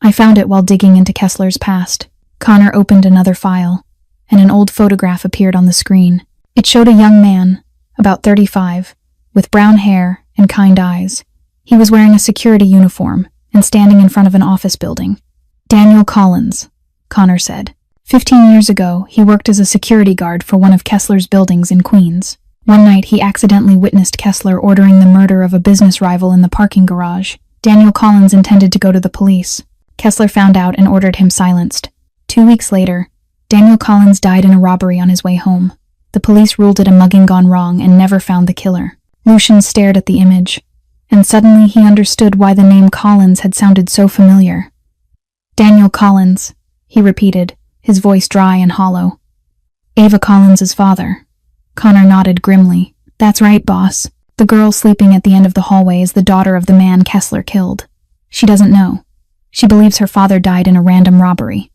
[SPEAKER 1] I found it while digging into Kessler's past." Connor opened another file, and an old photograph appeared on the screen. It showed a young man, about 35, with brown hair and kind eyes. He was wearing a security uniform and standing in front of an office building. "Daniel Collins," Connor said. 15 years ago, he worked as a security guard for one of Kessler's buildings in Queens. One night, he accidentally witnessed Kessler ordering the murder of a business rival in the parking garage. Daniel Collins intended to go to the police. Kessler found out and ordered him silenced. 2 weeks later, Daniel Collins died in a robbery on his way home. The police ruled it a mugging gone wrong and never found the killer. Lucian stared at the image, and suddenly he understood why the name Collins had sounded so familiar. "Daniel Collins," he repeated, his voice dry and hollow. "Ava Collins's father." Connor nodded grimly. "That's right, boss. The girl sleeping at the end of the hallway is the daughter of the man Kessler killed. She doesn't know. She believes her father died in a random robbery."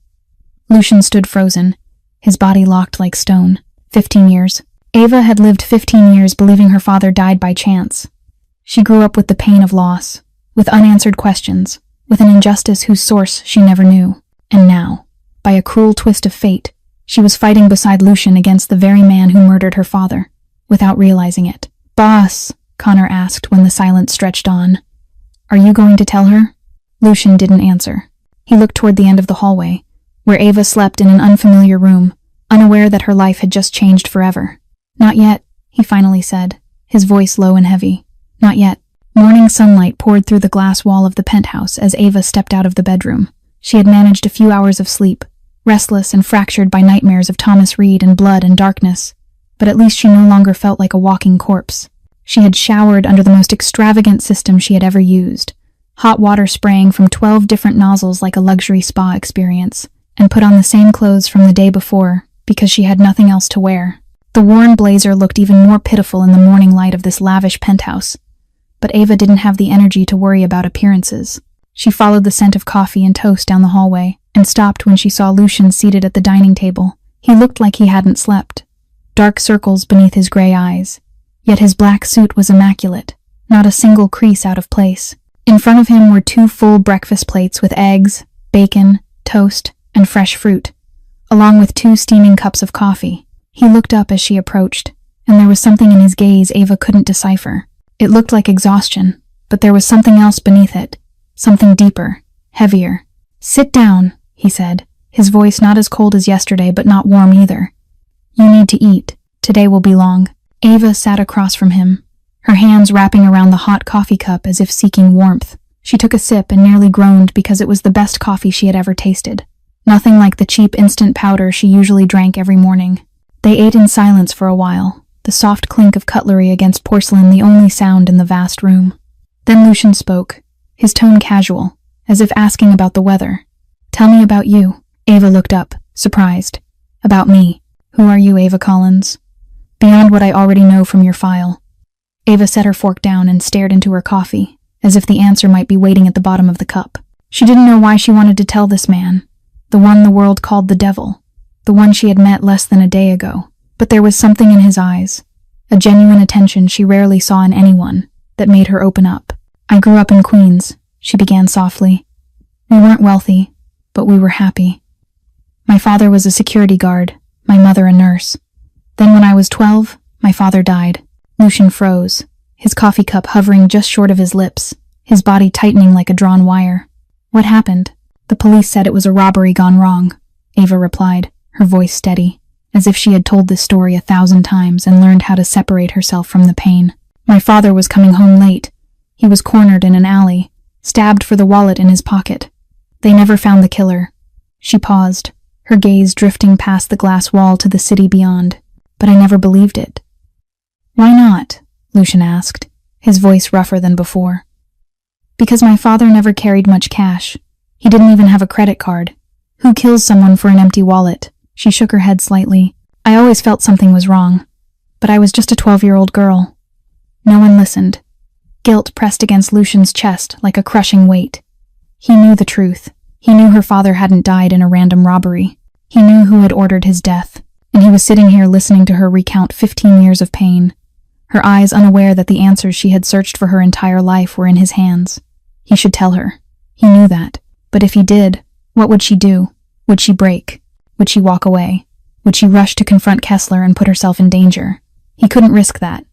[SPEAKER 1] Lucian stood frozen, his body locked like stone. 15 years. Ava had lived 15 years believing her father died by chance. She grew up with the pain of loss, with unanswered questions, with an injustice whose source she never knew. And now, by a cruel twist of fate, she was fighting beside Lucian against the very man who murdered her father, without realizing it. "Boss," Connor asked when the silence stretched on, "are you going to tell her?" Lucian didn't answer. He looked toward the end of the hallway, where Ava slept in an unfamiliar room, unaware that her life had just changed forever. "Not yet," he finally said, his voice low and heavy. "Not yet." Morning sunlight poured through the glass wall of the penthouse as Ava stepped out of the bedroom. She had managed a few hours of sleep, restless and fractured by nightmares of Thomas Reed and blood and darkness. But at least she no longer felt like a walking corpse. She had showered under the most extravagant system she had ever used, hot water spraying from 12 different nozzles like a luxury spa experience, and put on the same clothes from the day before because she had nothing else to wear. The worn blazer looked even more pitiful in the morning light of this lavish penthouse. But Ava didn't have the energy to worry about appearances. She followed the scent of coffee and toast down the hallway and stopped when she saw Lucian seated at the dining table. He looked like he hadn't slept. Dark circles beneath his gray eyes. Yet his black suit was immaculate, not a single crease out of place. In front of him were 2 full breakfast plates with eggs, bacon, toast, and fresh fruit, along with 2 steaming cups of coffee. He looked up as she approached, and there was something in his gaze Ava couldn't decipher. It looked like exhaustion, but there was something else beneath it, something deeper, heavier. "Sit down," he said, his voice not as cold as yesterday but not warm either. "You need to eat. Today will be long." Ava sat across from him, her hands wrapping around the hot coffee cup as if seeking warmth. She took a sip and nearly groaned because it was the best coffee she had ever tasted. Nothing like the cheap instant powder she usually drank every morning. They ate in silence for a while, the soft clink of cutlery against porcelain the only sound in the vast room. Then Lucian spoke, his tone casual, as if asking about the weather. "Tell me about you." Ava looked up, surprised. "About me. Who are you, Ava Collins?" "Beyond what I already know from your file." Ava set her fork down and stared into her coffee, as if the answer might be waiting at the bottom of the cup. She didn't know why she wanted to tell this man, the one the world called the devil, the one she had met less than a day ago. But there was something in his eyes, a genuine attention she rarely saw in anyone, that made her open up. "I grew up in Queens," she began softly. "We weren't wealthy, but we were happy. My father was a security guard, my mother a nurse. Then when I was 12, my father died." Lucian froze, his coffee cup hovering just short of his lips, his body tightening like a drawn wire. "What happened?" "The police said it was a robbery gone wrong," Ava replied, her voice steady, as if she had told this story 1,000 times and learned how to separate herself from the pain. "My father was coming home late. He was cornered in an alley, stabbed for the wallet in his pocket. They never found the killer." She paused, her gaze drifting past the glass wall to the city beyond. "But I never believed it." "Why not?" Lucian asked, his voice rougher than before. "Because my father never carried much cash. He didn't even have a credit card. Who kills someone for an empty wallet?" She shook her head slightly. "I always felt something was wrong. But I was just a 12-year-old girl." No one listened. Guilt pressed against Lucian's chest like a crushing weight. He knew the truth. He knew her father hadn't died in a random robbery. He knew who had ordered his death. And he was sitting here listening to her recount 15 years of pain, her eyes unaware that the answers she had searched for her entire life were in his hands. He should tell her. He knew that. But if he did, what would she do? Would she break? Would she walk away? Would she rush to confront Kessler and put herself in danger? He couldn't risk that.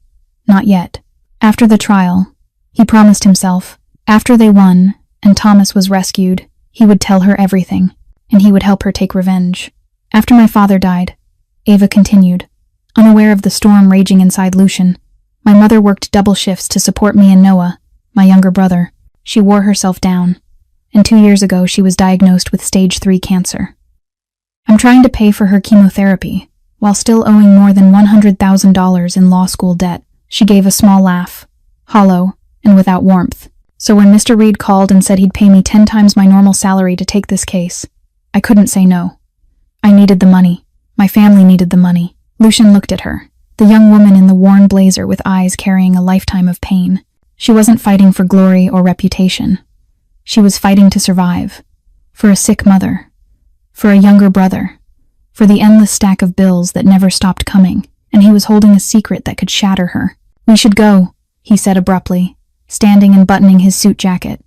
[SPEAKER 1] Not yet. After the trial, he promised himself, after they won and Thomas was rescued, he would tell her everything, and he would help her take revenge. "After my father died," Ava continued, unaware of the storm raging inside Lucian, "my mother worked double shifts to support me and Noah, my younger brother. She wore herself down, and 2 years ago she was diagnosed with stage 3 cancer. I'm trying to pay for her chemotherapy, while still owing more than $100,000 in law school debt." She gave a small laugh, hollow and without warmth. "So when Mr. Reed called and said he'd pay me 10 times my normal salary to take this case, I couldn't say no. I needed the money. My family needed the money." Lucian looked at her, the young woman in the worn blazer with eyes carrying a lifetime of pain. She wasn't fighting for glory or reputation. She was fighting to survive. For a sick mother. For a younger brother. For the endless stack of bills that never stopped coming, and he was holding a secret that could shatter her. "We should go," he said abruptly, standing and buttoning his suit jacket.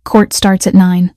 [SPEAKER 1] "Court starts at 9.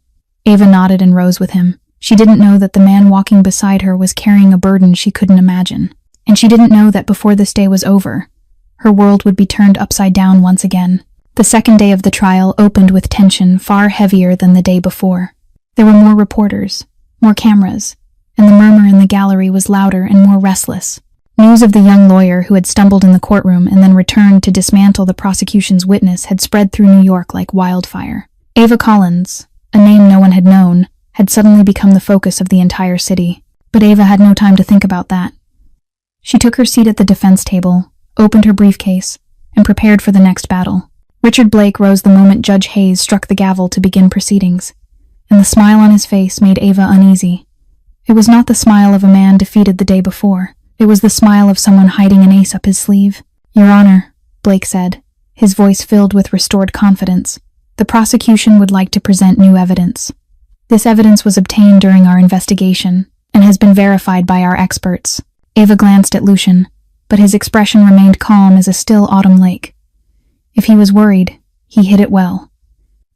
[SPEAKER 1] Ava nodded and rose with him. She didn't know that the man walking beside her was carrying a burden she couldn't imagine. And she didn't know that before this day was over, her world would be turned upside down once again. The second day of the trial opened with tension far heavier than the day before. There were more reporters, more cameras, and the murmur in the gallery was louder and more restless. News of the young lawyer who had stumbled in the courtroom and then returned to dismantle the prosecution's witness had spread through New York like wildfire. Ava Collins, a name no one had known, had suddenly become the focus of the entire city. But Ava had no time to think about that. She took her seat at the defense table, opened her briefcase, and prepared for the next battle. Richard Blake rose the moment Judge Hayes struck the gavel to begin proceedings, and the smile on his face made Ava uneasy. It was not the smile of a man defeated the day before. It was the smile of someone hiding an ace up his sleeve. "Your Honor," Blake said, his voice filled with restored confidence, "the prosecution would like to present new evidence. This evidence was obtained during our investigation and has been verified by our experts." Ava glanced at Lucian, but his expression remained calm as a still autumn lake. If he was worried, he hid it well.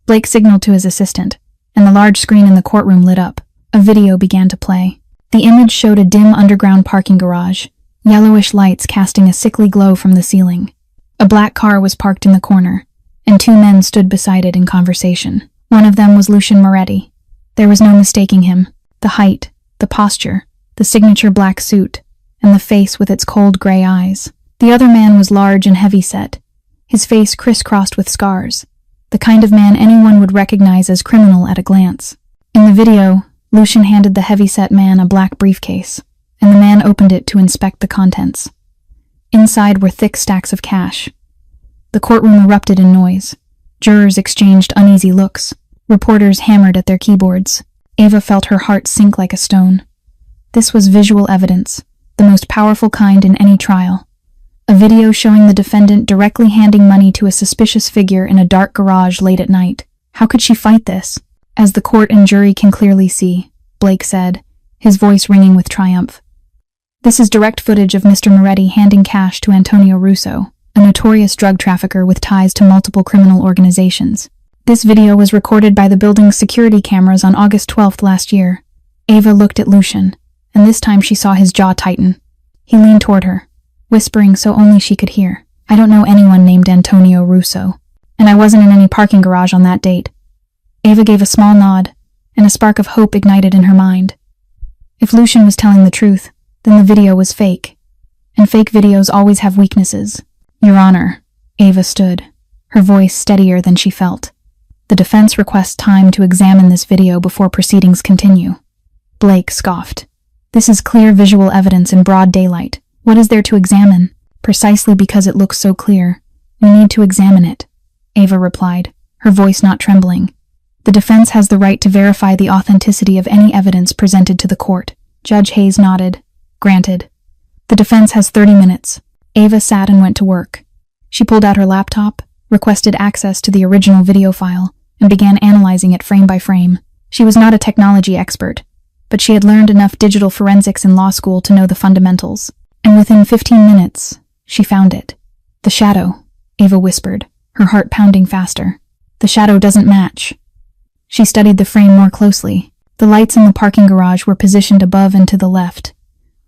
[SPEAKER 1] Blake signaled to his assistant, and the large screen in the courtroom lit up. A video began to play. The image showed a dim underground parking garage, yellowish lights casting a sickly glow from the ceiling. A black car was parked in the corner, and two men stood beside it in conversation. One of them was Lucian Moretti. There was no mistaking him. The height, the posture, the signature black suit, and the face with its cold gray eyes. The other man was large and heavy-set, his face crisscrossed with scars, the kind of man anyone would recognize as criminal at a glance. In the video, Lucian handed the heavy-set man a black briefcase, and the man opened it to inspect the contents. Inside were thick stacks of cash. The courtroom erupted in noise. Jurors exchanged uneasy looks. Reporters hammered at their keyboards. Ava felt her heart sink like a stone. This was visual evidence, the most powerful kind in any trial. A video showing the defendant directly handing money to a suspicious figure in a dark garage late at night. How could she fight this? "As the court and jury can clearly see," Blake said, his voice ringing with triumph. "This is direct footage of Mr. Moretti handing cash to Antonio Russo, a notorious drug trafficker with ties to multiple criminal organizations. This video was recorded by the building's security cameras on August 12th last year." Ava looked at Lucian, and this time she saw his jaw tighten. He leaned toward her, whispering so only she could hear, "I don't know anyone named Antonio Russo, and I wasn't in any parking garage on that date." Ava gave a small nod, and a spark of hope ignited in her mind. If Lucian was telling the truth, then the video was fake, and fake videos always have weaknesses. "Your Honor," Ava stood, her voice steadier than she felt. "The defense requests time to examine this video before proceedings continue." Blake scoffed. "This is clear visual evidence in broad daylight. What is there to examine?" "Precisely because it looks so clear, we need to examine it," Ava replied, her voice not trembling. "The defense has the right to verify the authenticity of any evidence presented to the court." Judge Hayes nodded. "Granted. The defense has 30 minutes. Ava sat and went to work. She pulled out her laptop, requested access to the original video file, and began analyzing it frame by frame. She was not a technology expert, but she had learned enough digital forensics in law school to know the fundamentals. And within 15 minutes, she found it. "The shadow," Ava whispered, her heart pounding faster. "The shadow doesn't match." She studied the frame more closely. The lights in the parking garage were positioned above and to the left,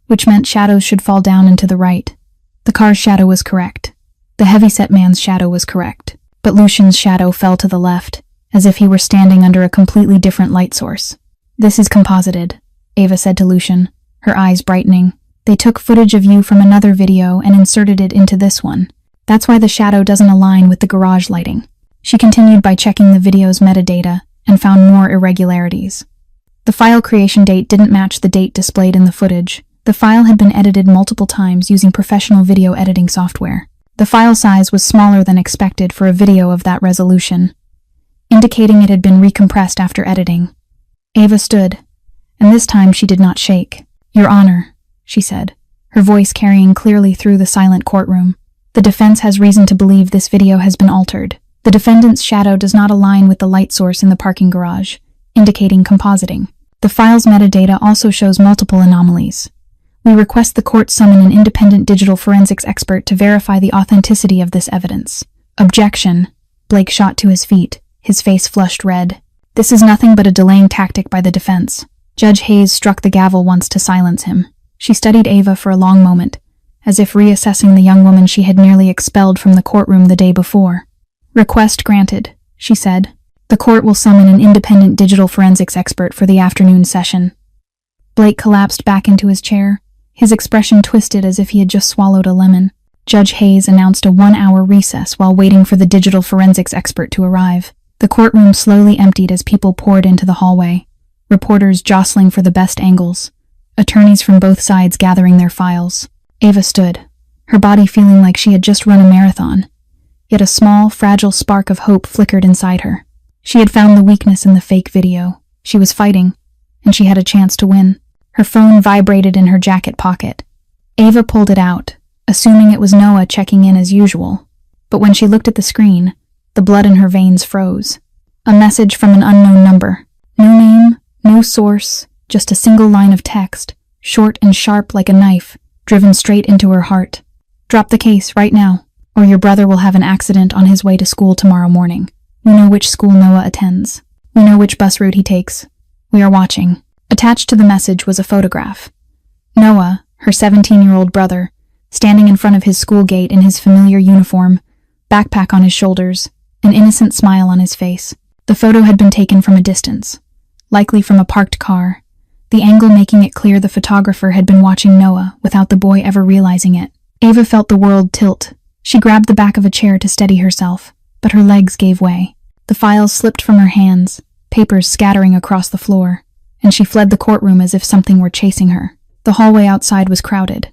[SPEAKER 1] which meant shadows should fall down and to the right. The car's shadow was correct. The heavy-set man's shadow was correct. But Lucian's shadow fell to the left, as if he were standing under a completely different light source. "This is composited," Ava said to Lucian, her eyes brightening. "They took footage of you from another video and inserted it into this one. That's why the shadow doesn't align with the garage lighting." She continued by checking the video's metadata and found more irregularities. The file creation date didn't match the date displayed in the footage. The file had been edited multiple times using professional video editing software. The file size was smaller than expected for a video of that resolution, indicating it had been recompressed after editing. Ava stood, and this time she did not shake. "Your Honor," she said, her voice carrying clearly through the silent courtroom. "The defense has reason to believe this video has been altered. The defendant's shadow does not align with the light source in the parking garage, indicating compositing. The file's metadata also shows multiple anomalies. We request the court summon an independent digital forensics expert to verify the authenticity of this evidence." "Objection." Blake shot to his feet, his face flushed red. "This is nothing but a delaying tactic by the defense." Judge Hayes struck the gavel once to silence him. She studied Ava for a long moment, as if reassessing the young woman she had nearly expelled from the courtroom the day before. "Request granted," she said. "The court will summon an independent digital forensics expert for the afternoon session." Blake collapsed back into his chair, his expression twisted as if he had just swallowed a lemon. Judge Hayes announced a 1-hour recess while waiting for the digital forensics expert to arrive. The courtroom slowly emptied as people poured into the hallway. reporters jostling for the best angles, attorneys from both sides gathering their files. Ava stood, her body feeling like she had just run a marathon. Yet a small, fragile spark of hope flickered inside her. She had found the weakness in the fake video. She was fighting, and she had a chance to win. Her phone vibrated in her jacket pocket. Ava pulled it out, assuming it was Noah checking in as usual. But when she looked at the screen, the blood in her veins froze. A message from an unknown number. No name, no source, just a single line of text, short and sharp like a knife, driven straight into her heart. Drop the case right now, or your brother will have an accident on his way to school tomorrow morning. We know which school Noah attends. We know which bus route he takes. We are watching. Attached to the message was a photograph. Noah, her 17-year-old brother, standing in front of his school gate in his familiar uniform, backpack on his shoulders, an innocent smile on his face. The photo had been taken from a distance, likely from a parked car, the angle making it clear the photographer had been watching Noah without the boy ever realizing it. Ava felt the world tilt. She grabbed the back of a chair to steady herself, but her legs gave way. The files slipped from her hands, papers scattering across the floor, and she fled the courtroom as if something were chasing her. The hallway outside was crowded,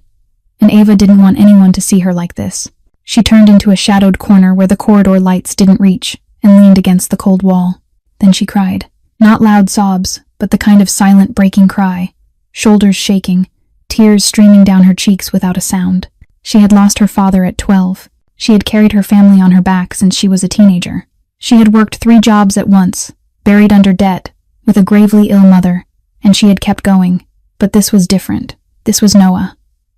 [SPEAKER 1] and Ava didn't want anyone to see her like this. She turned into a shadowed corner where the corridor lights didn't reach and leaned against the cold wall. Then she cried. Not loud sobs, but the kind of silent breaking cry, shoulders shaking, tears streaming down her cheeks without a sound. She had lost her father at 12. She had carried her family on her back since she was a teenager. She had worked 3 jobs at once, buried under debt, with a gravely ill mother, and she had kept going. But this was different. This was Noah,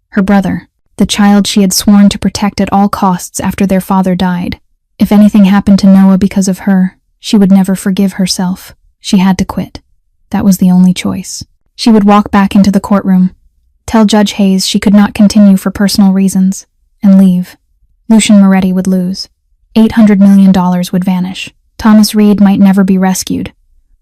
[SPEAKER 1] her brother, the child she had sworn to protect at all costs after their father died. If anything happened to Noah because of her, she would never forgive herself. She had to quit. That was the only choice. She would walk back into the courtroom, tell Judge Hayes she could not continue for personal reasons, and leave. Lucian Moretti would lose. $800 million would vanish. Thomas Reed might never be rescued,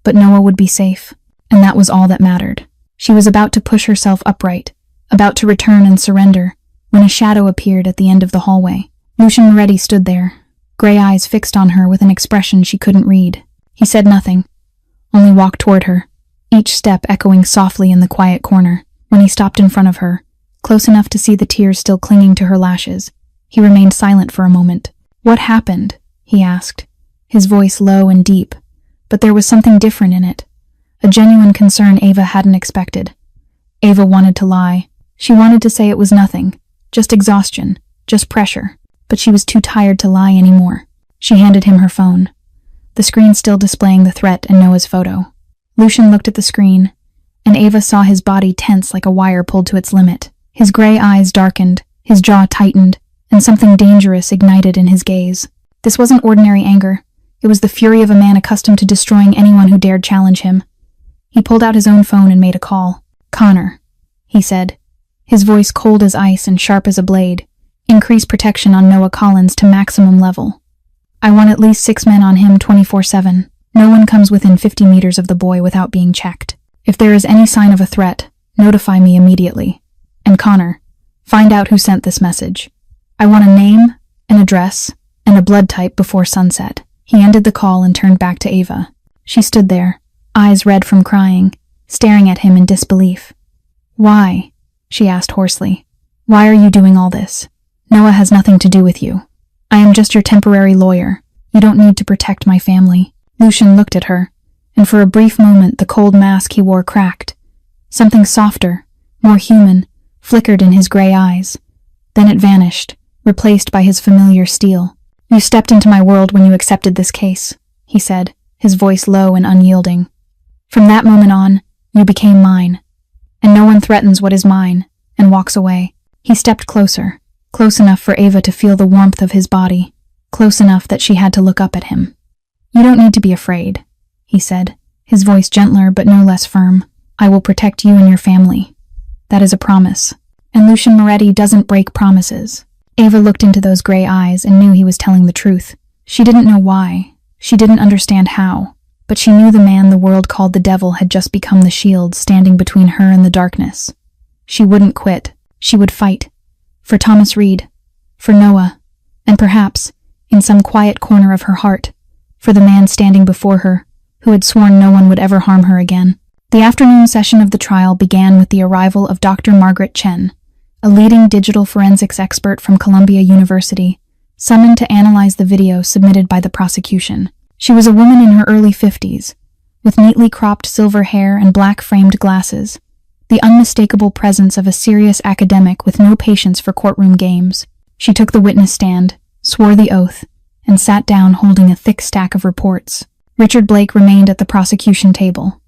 [SPEAKER 1] but Noah would be safe, and that was all that mattered. She was about to push herself upright, about to return and surrender, when a shadow appeared at the end of the hallway. Lucian Moretti stood there, gray eyes fixed on her with an expression she couldn't read. He said nothing, only walked toward her, each step echoing softly in the quiet corner. When he stopped in front of her, close enough to see the tears still clinging to her lashes, he remained silent for a moment. "What happened?" he asked, his voice low and deep, but there was something different in it, a genuine concern Ava hadn't expected. Ava wanted to lie. She wanted to say it was nothing, just exhaustion, just pressure, but she was too tired to lie anymore. She handed him her phone, the screen still displaying the threat and Noah's photo. Lucian looked at the screen, and Ava saw his body tense like a wire pulled to its limit. His gray eyes darkened, his jaw tightened, and something dangerous ignited in his gaze. This wasn't ordinary anger. It was the fury of a man accustomed to destroying anyone who dared challenge him. He pulled out his own phone and made a call. "Connor," he said, his voice cold as ice and sharp as a blade. "Increase protection on Noah Collins to maximum level. I want at least 6 men on him 24/7. No one comes within 50 meters of the boy without being checked. If there is any sign of a threat, notify me immediately. And Connor, find out who sent this message. I want a name, an address, and a blood type before sunset." He ended the call and turned back to Ava. She stood there, eyes red from crying, staring at him in disbelief. "Why?" she asked hoarsely. "Why are you doing all this? Noah has nothing to do with you. I am just your temporary lawyer. You don't need to protect my family." Lucian looked at her, and for a brief moment the cold mask he wore cracked. Something softer, more human, flickered in his gray eyes. Then it vanished, replaced by his familiar steel. "You stepped into my world when you accepted this case," he said, his voice low and unyielding. "From that moment on, you became mine. And no one threatens what is mine, and walks away." He stepped closer, close enough for Ava to feel the warmth of his body, close enough that she had to look up at him. "You don't need to be afraid," he said, his voice gentler but no less firm. "I will protect you and your family. That is a promise. And Lucian Moretti doesn't break promises." Ava looked into those gray eyes and knew he was telling the truth. She didn't know why. She didn't understand how. But she knew the man the world called the devil had just become the shield standing between her and the darkness. She wouldn't quit. She would fight. For Thomas Reed. For Noah. And perhaps, in some quiet corner of her heart, for the man standing before her, who had sworn no one would ever harm her again. The afternoon session of the trial began with the arrival of Dr. Margaret Chen, a leading digital forensics expert from Columbia University, summoned to analyze the video submitted by the prosecution. She was a woman in her early 50s, with neatly cropped silver hair and black-framed glasses, the unmistakable presence of a serious academic with no patience for courtroom games. She took the witness stand, swore the oath, and sat down holding a thick stack of reports. Richard Blake remained at the prosecution table,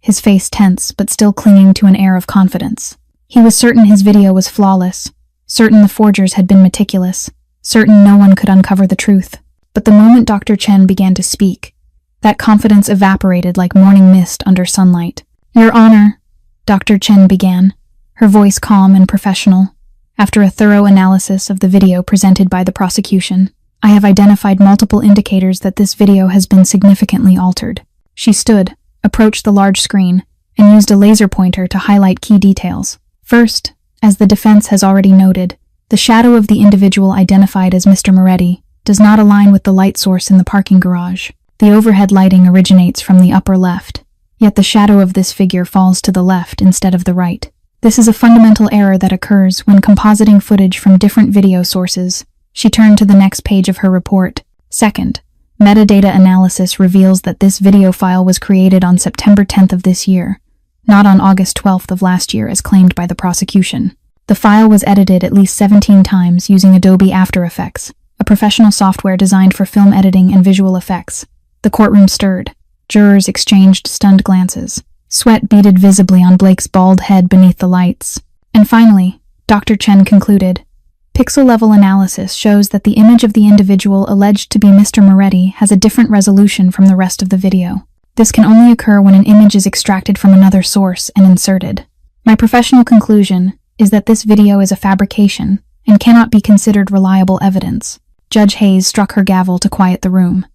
[SPEAKER 1] his face tense but still clinging to an air of confidence. He was certain his video was flawless, certain the forgers had been meticulous, certain no one could uncover the truth. But the moment Dr. Chen began to speak, that confidence evaporated like morning mist under sunlight. "Your Honor," Dr. Chen began, her voice calm and professional, after a thorough analysis of the video presented by the prosecution. "I have identified multiple indicators that this video has been significantly altered." She stood, approached the large screen, and used a laser pointer to highlight key details. First, as the defense has already noted, the shadow of the individual identified as Mr. Moretti does not align with the light source in the parking garage. The overhead lighting originates from the upper left, yet the shadow of this figure falls to the left instead of the right. This is a fundamental error that occurs when compositing footage from different video sources. She turned to the next page of her report. Second, metadata analysis reveals that this video file was created on September 10th of this year, not on August 12th of last year as claimed by the prosecution. The file was edited at least 17 times using Adobe After Effects, a professional software designed for film editing and visual effects. The courtroom stirred. Jurors exchanged stunned glances. Sweat beaded visibly on Blake's bald head beneath the lights. And finally, Dr. Chen concluded, "Pixel-level analysis shows that the image of the individual alleged to be Mr. Moretti has a different resolution from the rest of the video. This can only occur when an image is extracted from another source and inserted. My professional conclusion is that this video is a fabrication and cannot be considered reliable evidence." Judge Hayes struck her gavel to quiet the room,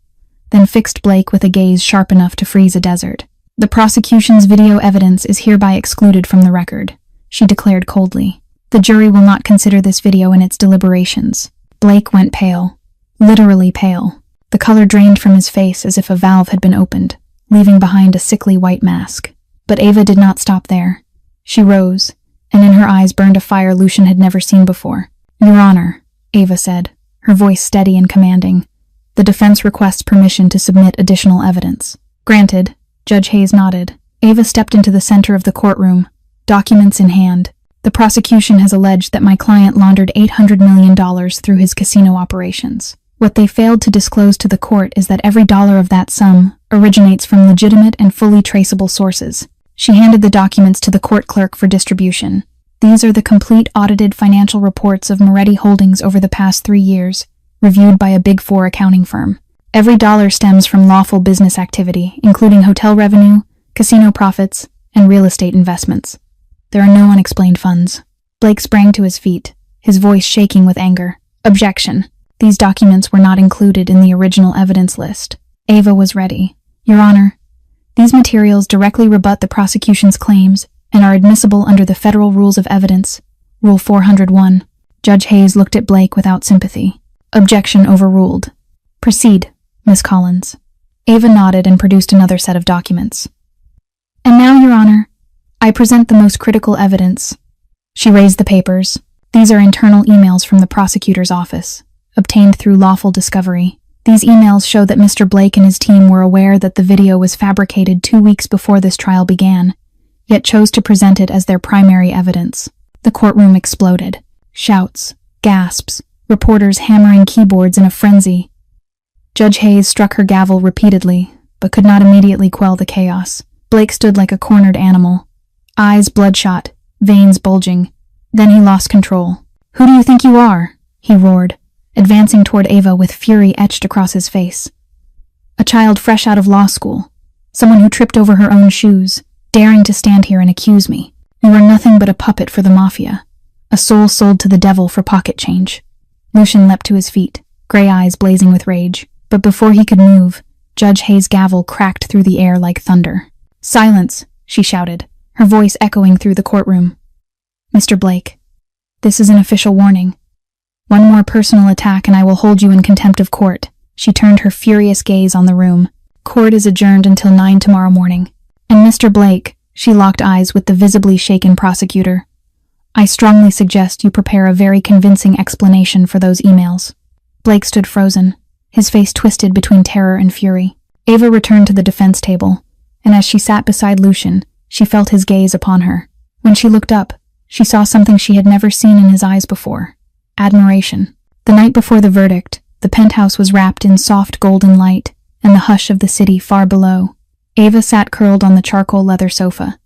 [SPEAKER 1] then fixed Blake with a gaze sharp enough to freeze a desert. "The prosecution's video evidence is hereby excluded from the record," she declared coldly. "The jury will not consider this video in its deliberations." Blake went pale, literally pale. The color drained from his face as if a valve had been opened, leaving behind a sickly white mask. But Ava did not stop there. She rose, and in her eyes burned a fire Lucian had never seen before. "Your Honor," Ava said, her voice steady and commanding, "the defense requests permission to submit additional evidence." "Granted," Judge Hayes nodded. Ava stepped into the center of the courtroom, documents in hand. "The prosecution has alleged that my client laundered $800 million through his casino operations. What they failed to disclose to the court is that every dollar of that sum originates from legitimate and fully traceable sources." She handed the documents to the court clerk for distribution. "These are the complete audited financial reports of Moretti Holdings over the past 3 years, reviewed by a Big Four accounting firm. Every dollar stems from lawful business activity, including hotel revenue, casino profits, and real estate investments. There are no unexplained funds." Blake sprang to his feet, his voice shaking with anger. "Objection. These documents were not included in the original evidence list." Ava was ready. "Your Honor, these materials directly rebut the prosecution's claims and are admissible under the Federal Rules of Evidence, Rule 401. Judge Hayes looked at Blake without sympathy. "Objection overruled. Proceed, Miss Collins." Ava nodded and produced another set of documents. "And now, Your Honor, I present the most critical evidence." She raised the papers. "These are internal emails from the prosecutor's office, obtained through lawful discovery. These emails show that Mr. Blake and his team were aware that the video was fabricated 2 weeks before this trial began, yet chose to present it as their primary evidence." The courtroom exploded. Shouts, gasps, reporters hammering keyboards in a frenzy. Judge Hayes struck her gavel repeatedly, but could not immediately quell the chaos. Blake stood like a cornered animal, eyes bloodshot, veins bulging. Then he lost control. "Who do you think you are?" he roared, advancing toward Ava with fury etched across his face. "A child fresh out of law school, someone who tripped over her own shoes, daring to stand here and accuse me. You are nothing but a puppet for the Mafia, a soul sold to the devil for pocket change." Lucian leapt to his feet, gray eyes blazing with rage. But before he could move, Judge Hayes' gavel cracked through the air like thunder. "Silence," she shouted, her voice echoing through the courtroom. "Mr. Blake, this is an official warning. One more personal attack and I will hold you in contempt of court." She turned her furious gaze on the room. "Court is adjourned until 9 tomorrow morning. And Mr. Blake," She locked eyes with the visibly shaken prosecutor. "I strongly suggest you prepare a very convincing explanation for those emails." Blake stood frozen, his face twisted between terror and fury. Ava returned to the defense table, and as she sat beside Lucian, she felt his gaze upon her. When she looked up, she saw something she had never seen in his eyes before: admiration. The night before the verdict, the penthouse was wrapped in soft golden light, and the hush of the city far below. Ava sat curled on the charcoal leather sofa,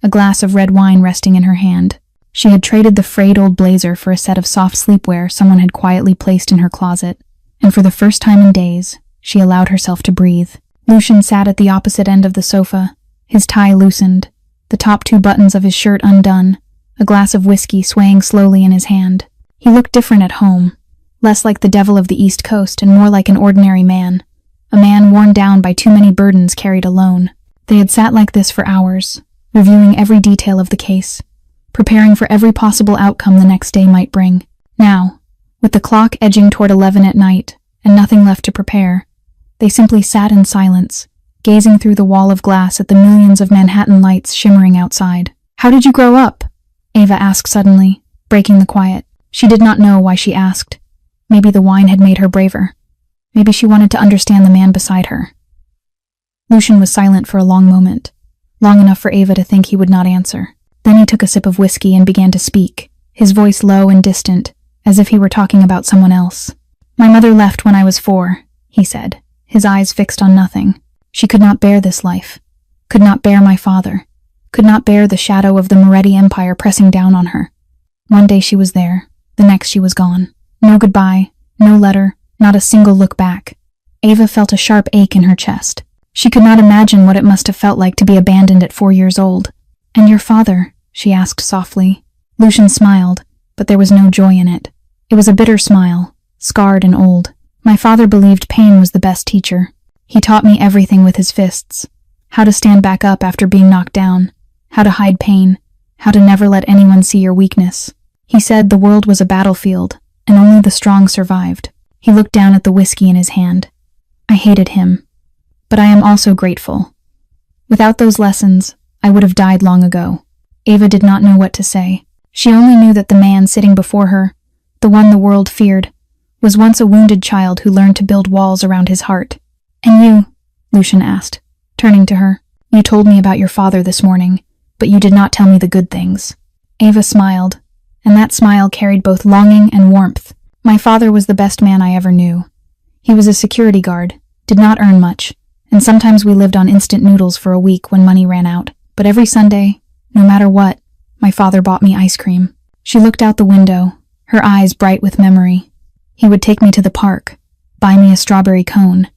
[SPEAKER 1] a glass of red wine resting in her hand. She had traded the frayed old blazer for a set of soft sleepwear someone had quietly placed in her closet, and for the first time in days, she allowed herself to breathe. Lucian sat at the opposite end of the sofa, his tie loosened, the top 2 buttons of his shirt undone, a glass of whiskey swaying slowly in his hand. He looked different at home, less like the devil of the East Coast and more like an ordinary man, a man worn down by too many burdens carried alone. They had sat like this for hours, reviewing every detail of the case, preparing for every possible outcome the next day might bring. Now, with the clock edging toward 11 at night and nothing left to prepare, they simply sat in silence, gazing through the wall of glass at the millions of Manhattan lights shimmering outside. "How did you grow up?" Ava asked suddenly, breaking the quiet. She did not know why she asked. Maybe the wine had made her braver. Maybe she wanted to understand the man beside her. Lucian was silent for a long moment, long enough for Ava to think he would not answer. Then he took a sip of whiskey and began to speak, his voice low and distant, as if he were talking about someone else. "My mother left when I was 4, he said, his eyes fixed on nothing. She could not bear this life, could not bear my father, could not bear the shadow of the Moretti Empire pressing down on her. One day she was there, the next she was gone. No goodbye, no letter, not a single look back." Ava felt a sharp ache in her chest. She could not imagine what it must have felt like to be abandoned at 4 years old. "And your father?" she asked softly. Lucian smiled, but there was no joy in it. It was a bitter smile, scarred and old. "My father believed pain was the best teacher. He taught me everything with his fists. How to stand back up after being knocked down, how to hide pain, how to never let anyone see your weakness. He said the world was a battlefield, and only the strong survived." He looked down at the whiskey in his hand. "I hated him, but I am also grateful. Without those lessons, I would have died long ago." Ava did not know what to say. She only knew that the man sitting before her, the one the world feared, was once a wounded child who learned to build walls around his heart. "And you?" Lucian asked, turning to her. "You told me about your father this morning, but you did not tell me the good things." Ava smiled, and that smile carried both longing and warmth. "My father was the best man I ever knew. He was a security guard, did not earn much, and sometimes we lived on instant noodles for a week when money ran out. But every Sunday, no matter what, my father bought me ice cream." She looked out the window, her eyes bright with memory. "He would take me to the park, buy me a strawberry cone,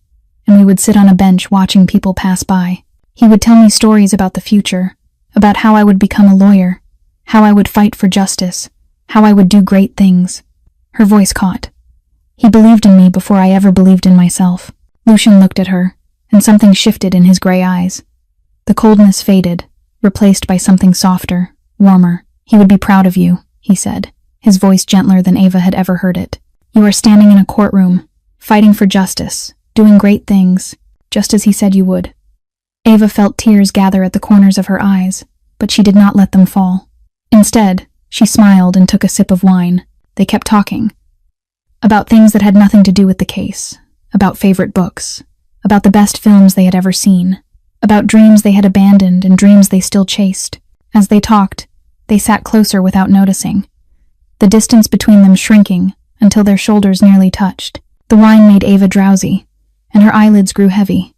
[SPEAKER 1] and we would sit on a bench watching people pass by. He would tell me stories about the future, about how I would become a lawyer, how I would fight for justice, how I would do great things." Her voice caught. "He believed in me before I ever believed in myself." Lucian looked at her, and something shifted in his gray eyes. The coldness faded, replaced by something softer, warmer. "He would be proud of you," he said, his voice gentler than Ava had ever heard it. "You are standing in a courtroom, fighting for justice, doing great things, just as he said you would." Ava felt tears gather at the corners of her eyes, but she did not let them fall. Instead, she smiled and took a sip of wine. They kept talking. About things that had nothing to do with the case, about favorite books, about the best films they had ever seen, about dreams they had abandoned and dreams they still chased. As they talked, they sat closer without noticing, the distance between them shrinking until their shoulders nearly touched. The wine made Ava drowsy, and her eyelids grew heavy.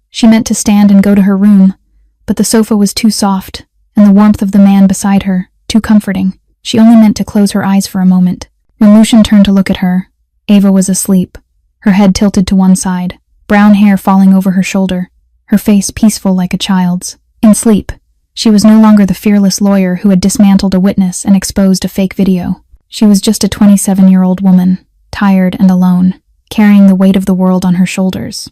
[SPEAKER 1] She meant to stand and go to her room, but the sofa was too soft, and the warmth of the man beside her too comforting. She only meant to close her eyes for a moment. When Lucian turned to look at her, Ava was asleep, her head tilted to one side, brown hair falling over her shoulder, her face peaceful like a child's. In sleep, she was no longer the fearless lawyer who had dismantled a witness and exposed a fake video. She was just a 27-year-old woman, tired and alone, carrying the weight of the world on her shoulders.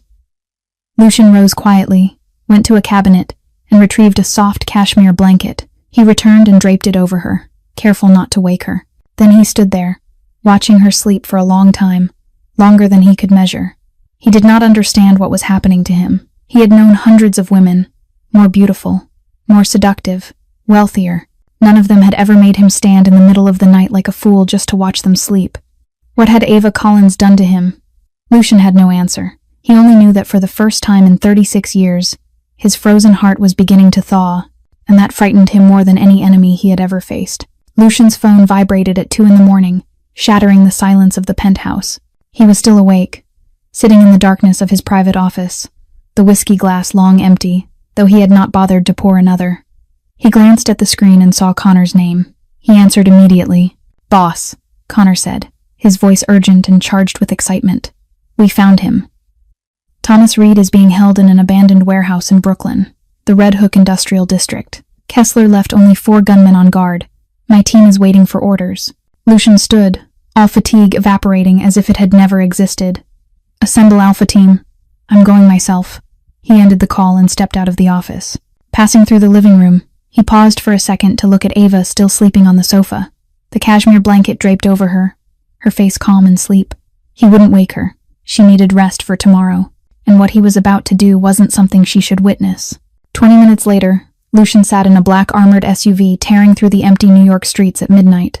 [SPEAKER 1] Lucian rose quietly, went to a cabinet, and retrieved a soft cashmere blanket. He returned and draped it over her, careful not to wake her. Then he stood there, watching her sleep for a long time, longer than he could measure. He did not understand what was happening to him. He had known hundreds of women, more beautiful, more seductive, wealthier. None of them had ever made him stand in the middle of the night like a fool just to watch them sleep. What had Ava Collins done to him? Lucian had no answer. He only knew that for the first time in 36 years, his frozen heart was beginning to thaw, and that frightened him more than any enemy he had ever faced. Lucian's phone vibrated at 2 a.m, shattering the silence of the penthouse. He was still awake, sitting in the darkness of his private office, the whiskey glass long empty, though he had not bothered to pour another. He glanced at the screen and saw Connor's name. He answered immediately. "Boss," Connor said, his voice urgent and charged with excitement. "We found him. Thomas Reed is being held in an abandoned warehouse in Brooklyn, the Red Hook Industrial District. Kessler left only 4 gunmen on guard. My team is waiting for orders." Lucian stood, all fatigue evaporating as if it had never existed. "Assemble Alpha Team. I'm going myself." He ended the call and stepped out of the office. Passing through the living room, he paused for a second to look at Ava still sleeping on the sofa, the cashmere blanket draped over her, her face calm in sleep. He wouldn't wake her. She needed rest for tomorrow, and what he was about to do wasn't something she should witness. 20 minutes later, Lucian sat in a black armored SUV tearing through the empty New York streets at midnight.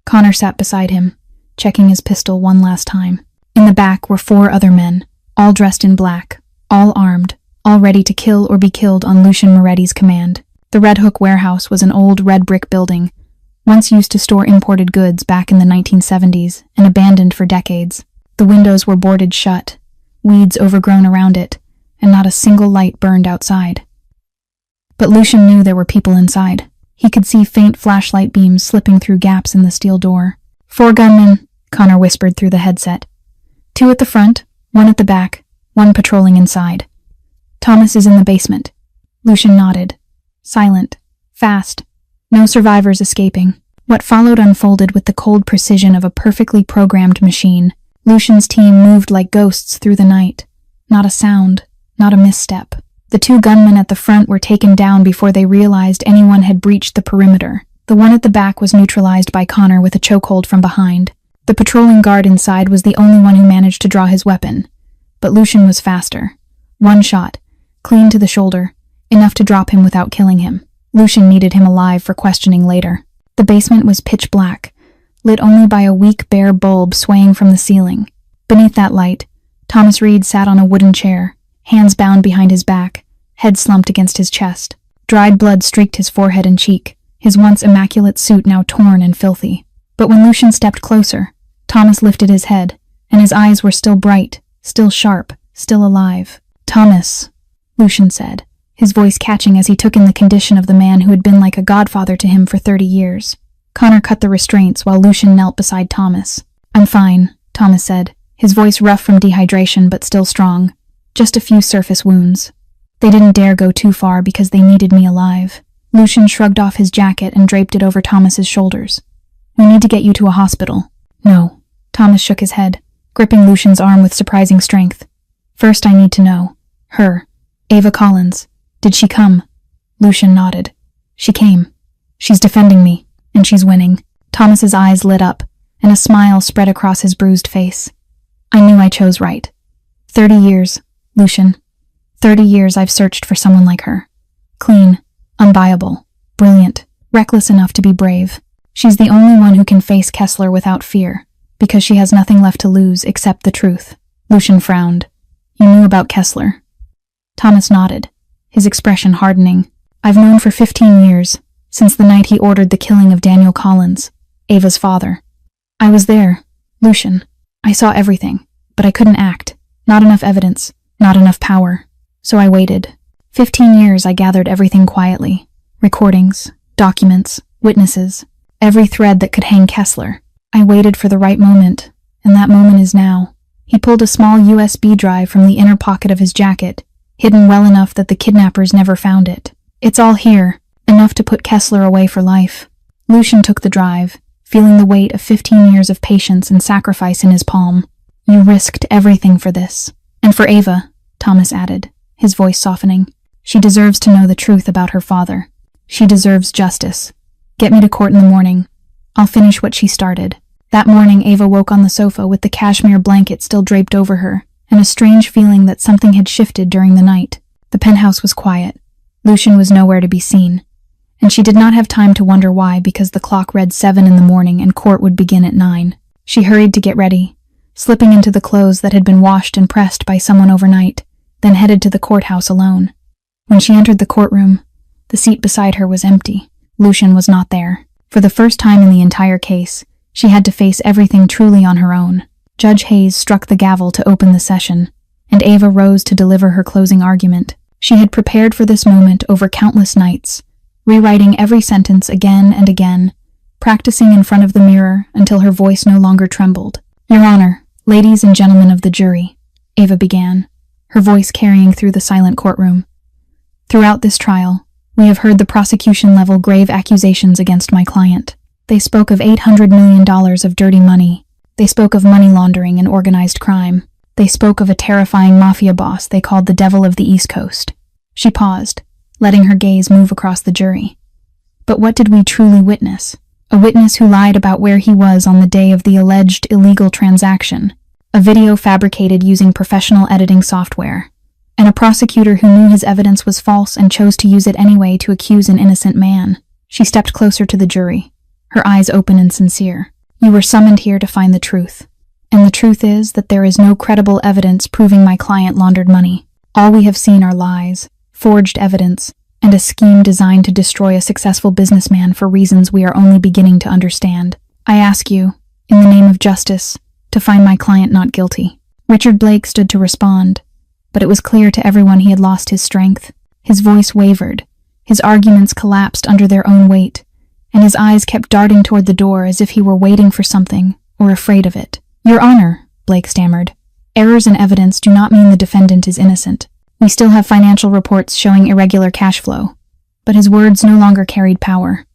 [SPEAKER 1] Connor sat beside him, checking his pistol one last time. In the back were 4 other men, all dressed in black, all armed, all ready to kill or be killed on Lucian Moretti's command. The Red Hook warehouse was an old red brick building, once used to store imported goods back in the 1970s and abandoned for decades. The windows were boarded shut, weeds overgrown around it, and not a single light burned outside. But Lucian knew there were people inside. He could see faint flashlight beams slipping through gaps in the steel door. 4 gunmen, Connor whispered through the headset. 2 at the front, 1 at the back, 1 patrolling inside. Thomas is in the basement. Lucian nodded. Silent. Fast. No survivors escaping. What followed unfolded with the cold precision of a perfectly programmed machine. Lucian's team moved like ghosts through the night. Not a sound. Not a misstep. The 2 gunmen at the front were taken down before they realized anyone had breached the perimeter. The one at the back was neutralized by Connor with a chokehold from behind. The patrolling guard inside was the only one who managed to draw his weapon. But Lucian was faster. 1 shot, clean to the shoulder, enough to drop him without killing him. Lucian needed him alive for questioning later. The basement was pitch black, lit only by a weak bare bulb swaying from the ceiling. Beneath that light, Thomas Reed sat on a wooden chair, hands bound behind his back, head slumped against his chest. Dried blood streaked his forehead and cheek, his once immaculate suit now torn and filthy. But when Lucian stepped closer, Thomas lifted his head, and his eyes were still bright, still sharp, still alive. "Thomas," Lucian said, his voice catching as he took in the condition of the man who had been like a godfather to him for 30 years. Connor cut the restraints while Lucian knelt beside Thomas. "I'm fine," Thomas said, his voice rough from dehydration but still strong. "Just a few surface wounds. They didn't dare go too far because they needed me alive." Lucian shrugged off his jacket and draped it over Thomas's shoulders. "We need to get you to a hospital." "No." Thomas shook his head, gripping Lucian's arm with surprising strength. "First I need to know. Her. Ava Collins. Did she come?" Lucian nodded. "She came. She's defending me, and she's winning." Thomas's eyes lit up, and a smile spread across his bruised face. "I knew I chose right. 30 years, Lucian. 30 years I've searched for someone like her. Clean, unbuyable, brilliant, reckless enough to be brave. She's the only one who can face Kessler without fear, because she has nothing left to lose except the truth." Lucian frowned. "You knew about Kessler?" Thomas nodded, his expression hardening. "I've known for 15 years, since the night he ordered the killing of Daniel Collins, Ava's father. I was there, Lucian. I saw everything, but I couldn't act. Not enough evidence, not enough power. So I waited. 15 years I gathered everything quietly. Recordings, documents, witnesses, every thread that could hang Kessler. I waited for the right moment, and that moment is now." He pulled a small USB drive from the inner pocket of his jacket, hidden well enough that the kidnappers never found it. "It's all here, enough to put Kessler away for life." Lucian took the drive, feeling the weight of 15 years of patience and sacrifice in his palm. "You risked everything for this. And for Ava," Thomas added, his voice softening. "She deserves to know the truth about her father. She deserves justice. Get me to court in the morning. I'll finish what she started." That morning, Ava woke on the sofa with the cashmere blanket still draped over her, and a strange feeling that something had shifted during the night. The penthouse was quiet. Lucian was nowhere to be seen, and she did not have time to wonder why, because the clock read 7 in the morning and court would begin at 9. She hurried to get ready, slipping into the clothes that had been washed and pressed by someone overnight, then headed to the courthouse alone. When she entered the courtroom, the seat beside her was empty. Lucian was not there. For the first time in the entire case, she had to face everything truly on her own. Judge Hayes struck the gavel to open the session, and Ava rose to deliver her closing argument. She had prepared for this moment over countless nights, rewriting every sentence again and again, practicing in front of the mirror until her voice no longer trembled. "Your Honor, ladies and gentlemen of the jury," Ava began, her voice carrying through the silent courtroom. "Throughout this trial, we have heard the prosecution level grave accusations against my client. They spoke of $800 million of dirty money. They spoke of money laundering and organized crime. They spoke of a terrifying mafia boss they called the Devil of the East Coast." She paused, letting her gaze move across the jury. But what did we truly witness? A witness who lied about where he was on the day of the alleged illegal transaction, a video fabricated using professional editing software, and a prosecutor who knew his evidence was false and chose to use it anyway to accuse an innocent man. She stepped closer to the jury, her eyes open and sincere. "You were summoned here to find the truth. And the truth is that there is no credible evidence proving my client laundered money. All we have seen are lies, forged evidence, and a scheme designed to destroy a successful businessman for reasons we are only beginning to understand. I ask you, in the name of justice, to find my client not guilty." Richard Blake stood to respond, but it was clear to everyone he had lost his strength. His voice wavered, his arguments collapsed under their own weight, and his eyes kept darting toward the door as if he were waiting for something or afraid of it. "Your Honor," Blake stammered, "errors in evidence do not mean the defendant is innocent. We still have financial reports showing irregular cash flow." But his words no longer carried power.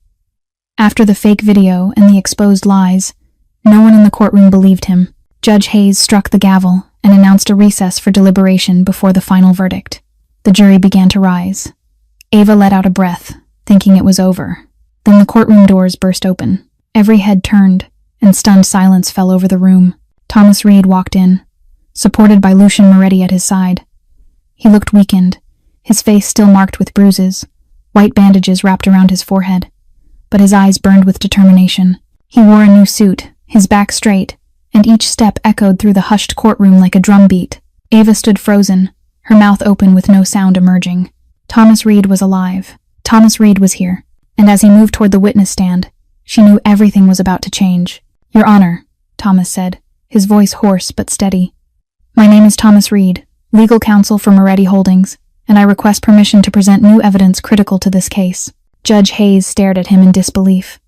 [SPEAKER 1] After the fake video and the exposed lies, no one in the courtroom believed him. Judge Hayes struck the gavel and announced a recess for deliberation before the final verdict. The jury began to rise. Ava let out a breath, thinking it was over. Then the courtroom doors burst open. Every head turned, and stunned silence fell over the room. Thomas Reed walked in, supported by Lucian Moretti at his side. He looked weakened, his face still marked with bruises, white bandages wrapped around his forehead, but his eyes burned with determination. He wore a new suit, his back straight, and each step echoed through the hushed courtroom like a drumbeat. Ava stood frozen, her mouth open with no sound emerging. Thomas Reed was alive. Thomas Reed was here, and as he moved toward the witness stand, she knew everything was about to change. "Your Honor," Thomas said, his voice hoarse but steady. "My name is Thomas Reed, legal counsel for Moretti Holdings, and I request permission to present new evidence critical to this case." Judge Hayes stared at him in disbelief.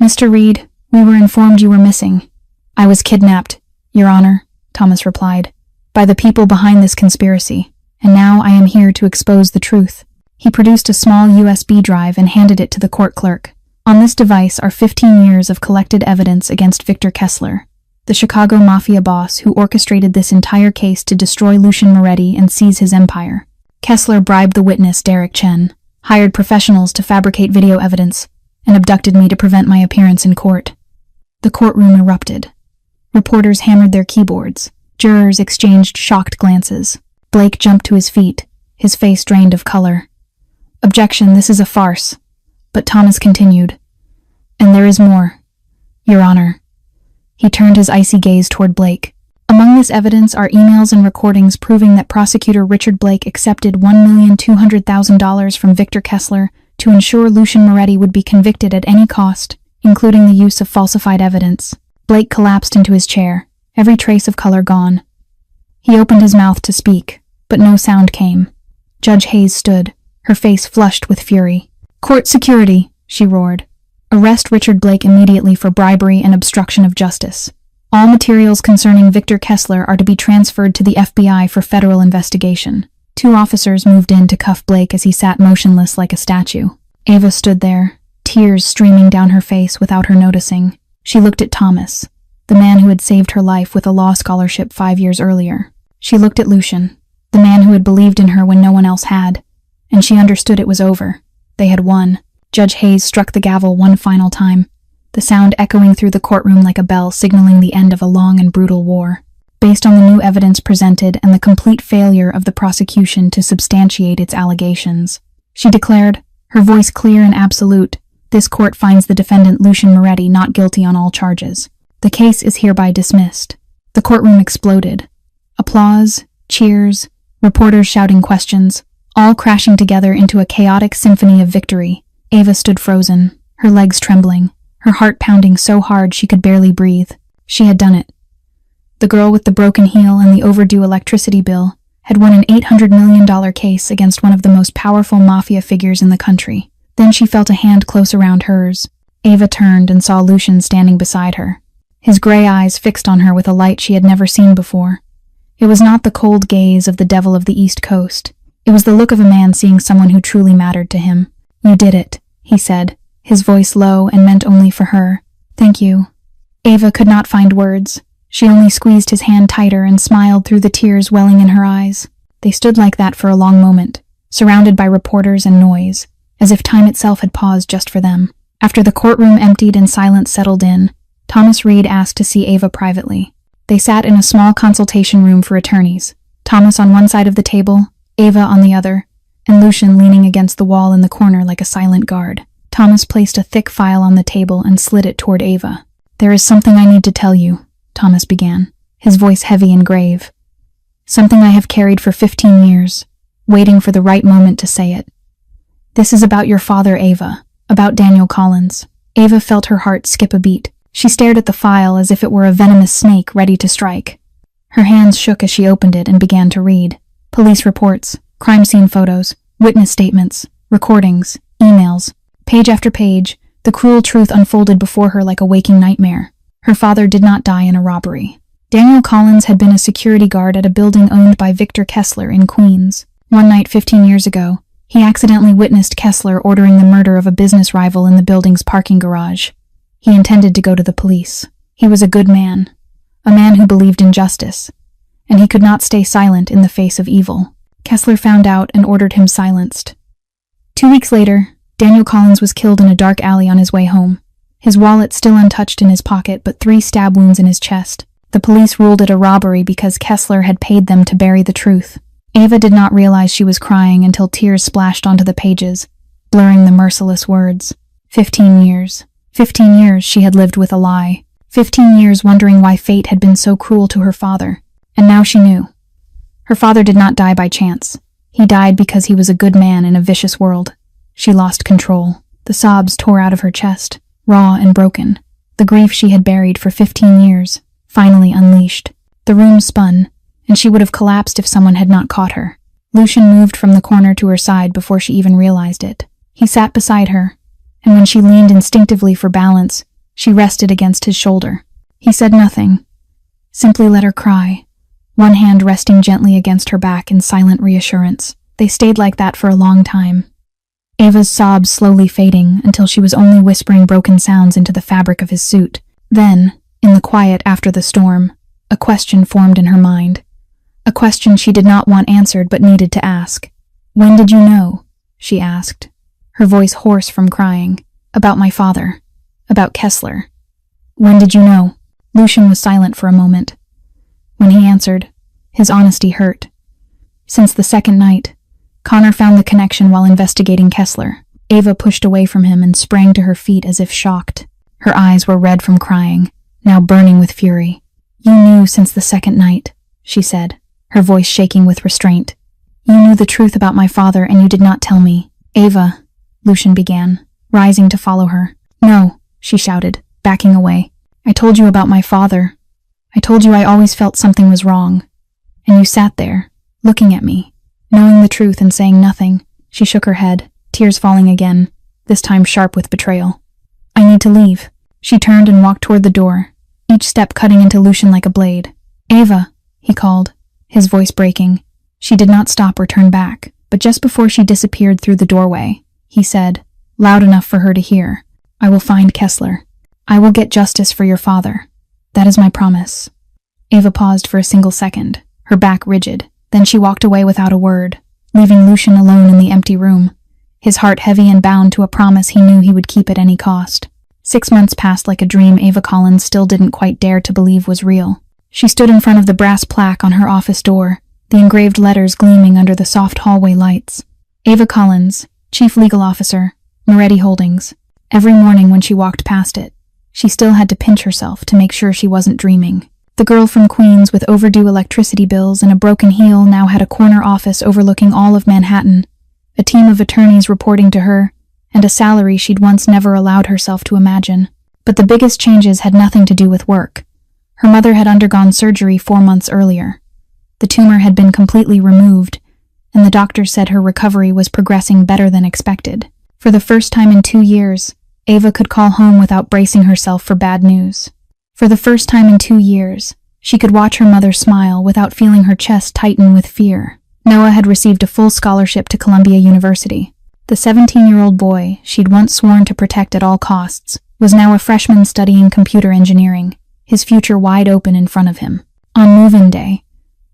[SPEAKER 1] "Mr. Reed, we were informed you were missing." "I was kidnapped, Your Honor," Thomas replied, "by the people behind this conspiracy, and now I am here to expose the truth." He produced a small USB drive and handed it to the court clerk. On this device are 15 years of collected evidence against Victor Kessler, the Chicago Mafia boss who orchestrated this entire case to destroy Lucian Moretti and seize his empire. Kessler bribed the witness Derek Chen, hired professionals to fabricate video evidence, and abducted me to prevent my appearance in court. The courtroom erupted. Reporters hammered their keyboards. Jurors exchanged shocked glances. Blake jumped to his feet, his face drained of color. "Objection, this is a farce." But Thomas continued, "And there is more, Your Honor." He turned his icy gaze toward Blake. "Among this evidence are emails and recordings proving that prosecutor Richard Blake accepted $1,200,000 from Victor Kessler to ensure Lucian Moretti would be convicted at any cost, including the use of falsified evidence." Blake collapsed into his chair, every trace of color gone. He opened his mouth to speak, but no sound came. Judge Hayes stood, her face flushed with fury. "Court security," she roared. "Arrest Richard Blake immediately for bribery and obstruction of justice. All materials concerning Victor Kessler are to be transferred to the FBI for federal investigation." 2 officers moved in to cuff Blake as he sat motionless like a statue. Ava stood there, tears streaming down her face without her noticing. She looked at Thomas, the man who had saved her life with a law scholarship 5 years earlier. She looked at Lucian, the man who had believed in her when no one else had, and she understood it was over. They had won. Judge Hayes struck the gavel one final time, the sound echoing through the courtroom like a bell signaling the end of a long and brutal war. Based on the new evidence presented and the complete failure of the prosecution to substantiate its allegations, she declared, her voice clear and absolute. "This court finds the defendant Lucian Moretti not guilty on all charges. The case is hereby dismissed." The courtroom exploded. Applause, cheers, reporters shouting questions, all crashing together into a chaotic symphony of victory. Ava stood frozen, her legs trembling, her heart pounding so hard she could barely breathe. She had done it. The girl with the broken heel and the overdue electricity bill had won an $800 million case against one of the most powerful mafia figures in the country. Then she felt a hand close around hers. Ava turned and saw Lucian standing beside her, his gray eyes fixed on her with a light she had never seen before. It was not the cold gaze of the devil of the East Coast. It was the look of a man seeing someone who truly mattered to him. "You did it," he said, his voice low and meant only for her. "Thank you." Ava could not find words. She only squeezed his hand tighter and smiled through the tears welling in her eyes. They stood like that for a long moment, surrounded by reporters and noise, as if time itself had paused just for them. After the courtroom emptied and silence settled in, Thomas Reed asked to see Ava privately. They sat in a small consultation room for attorneys, Thomas on one side of the table, Ava on the other, and Lucian leaning against the wall in the corner like a silent guard. Thomas placed a thick file on the table and slid it toward Ava. "There is something I need to tell you," Thomas began, his voice heavy and grave. "Something I have carried for 15 years, waiting for the right moment to say it. This is about your father, Ava, about Daniel Collins." Ava felt her heart skip a beat. She stared at the file as if it were a venomous snake ready to strike. Her hands shook as she opened it and began to read. Police reports, crime scene photos, witness statements, recordings, emails. Page after page, the cruel truth unfolded before her like a waking nightmare. Her father did not die in a robbery. Daniel Collins had been a security guard at a building owned by Victor Kessler in Queens. One night 15 years ago, he accidentally witnessed Kessler ordering the murder of a business rival in the building's parking garage. He intended to go to the police. He was a good man, a man who believed in justice, and he could not stay silent in the face of evil. Kessler found out and ordered him silenced. 2 weeks later, Daniel Collins was killed in a dark alley on his way home, his wallet still untouched in his pocket but 3 stab wounds in his chest. The police ruled it a robbery because Kessler had paid them to bury the truth. Ava did not realize she was crying until tears splashed onto the pages, blurring the merciless words. 15 years. 15 years she had lived with a lie. 15 years wondering why fate had been so cruel to her father. And now she knew. Her father did not die by chance. He died because he was a good man in a vicious world. She lost control. The sobs tore out of her chest, raw and broken. The grief she had buried for 15 years, finally unleashed. The room spun, and she would have collapsed if someone had not caught her. Lucian moved from the corner to her side before she even realized it. He sat beside her, and when she leaned instinctively for balance, she rested against his shoulder. He said nothing, simply let her cry, one hand resting gently against her back in silent reassurance. They stayed like that for a long time. Ava's sobs slowly fading until she was only whispering broken sounds into the fabric of his suit. Then, in the quiet after the storm, a question formed in her mind. A question she did not want answered but needed to ask. "When did you know?" she asked, her voice hoarse from crying. "About my father. About Kessler. When did you know?" Lucian was silent for a moment. When he answered, his honesty hurt. Since the second night, Connor found the connection while investigating Kessler. Ava pushed away from him and sprang to her feet as if shocked. Her eyes were red from crying, now burning with fury. "You knew since the second night," she said, her voice shaking with restraint. "You knew the truth about my father and you did not tell me." "Ava," Lucian began, rising to follow her. "No," she shouted, backing away. "I told you about my father. I told you I always felt something was wrong. And you sat there, looking at me, knowing the truth and saying nothing." She shook her head, tears falling again, this time sharp with betrayal. "I need to leave." She turned and walked toward the door, each step cutting into Lucian like a blade. "Ava," he called, his voice breaking. She did not stop or turn back, but just before she disappeared through the doorway, he said, loud enough for her to hear, "I will find Kessler. I will get justice for your father. That is my promise." Ava paused for a single second, her back rigid. Then she walked away without a word, leaving Lucian alone in the empty room, his heart heavy and bound to a promise he knew he would keep at any cost. 6 months passed like a dream Ava Collins still didn't quite dare to believe was real. She stood in front of the brass plaque on her office door, the engraved letters gleaming under the soft hallway lights. Ava Collins, Chief Legal Officer, Moretti Holdings. Every morning when she walked past it, she still had to pinch herself to make sure she wasn't dreaming. The girl from Queens with overdue electricity bills and a broken heel now had a corner office overlooking all of Manhattan, a team of attorneys reporting to her, and a salary she'd once never allowed herself to imagine. But the biggest changes had nothing to do with work. Her mother had undergone surgery 4 months earlier. The tumor had been completely removed, and the doctors said her recovery was progressing better than expected. For the first time in 2 years, Ava could call home without bracing herself for bad news. For the first time in 2 years, she could watch her mother smile without feeling her chest tighten with fear. Noah had received a full scholarship to Columbia University. The 17-year-old boy she'd once sworn to protect at all costs was now a freshman studying computer engineering, his future wide open in front of him. On move-in day,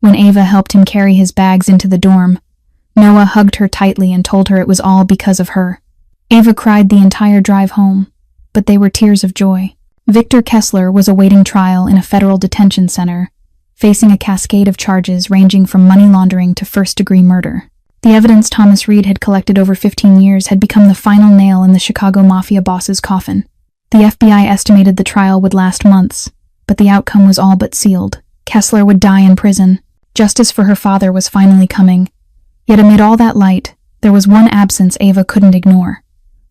[SPEAKER 1] when Ava helped him carry his bags into the dorm, Noah hugged her tightly and told her it was all because of her. Ava cried the entire drive home, but they were tears of joy. Victor Kessler was awaiting trial in a federal detention center, facing a cascade of charges ranging from money laundering to first-degree murder. The evidence Thomas Reed had collected over 15 years had become the final nail in the Chicago Mafia boss's coffin. The FBI estimated the trial would last months, but the outcome was all but sealed. Kessler would die in prison. Justice for her father was finally coming. Yet amid all that light, there was one absence Ava couldn't ignore.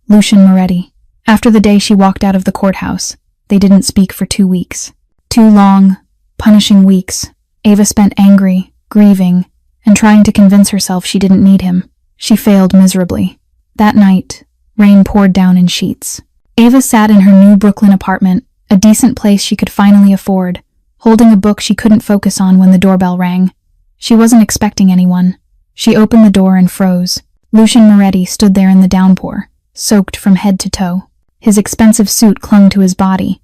[SPEAKER 1] Lucian Moretti. After the day she walked out of the courthouse, they didn't speak for 2 weeks. 2 long, punishing weeks. Ava spent angry, grieving, and trying to convince herself she didn't need him. She failed miserably. That night, rain poured down in sheets. Ava sat in her new Brooklyn apartment, a decent place she could finally afford, holding a book she couldn't focus on when the doorbell rang. She wasn't expecting anyone. She opened the door and froze. Lucian Moretti stood there in the downpour, soaked from head to toe. His expensive suit clung to his body,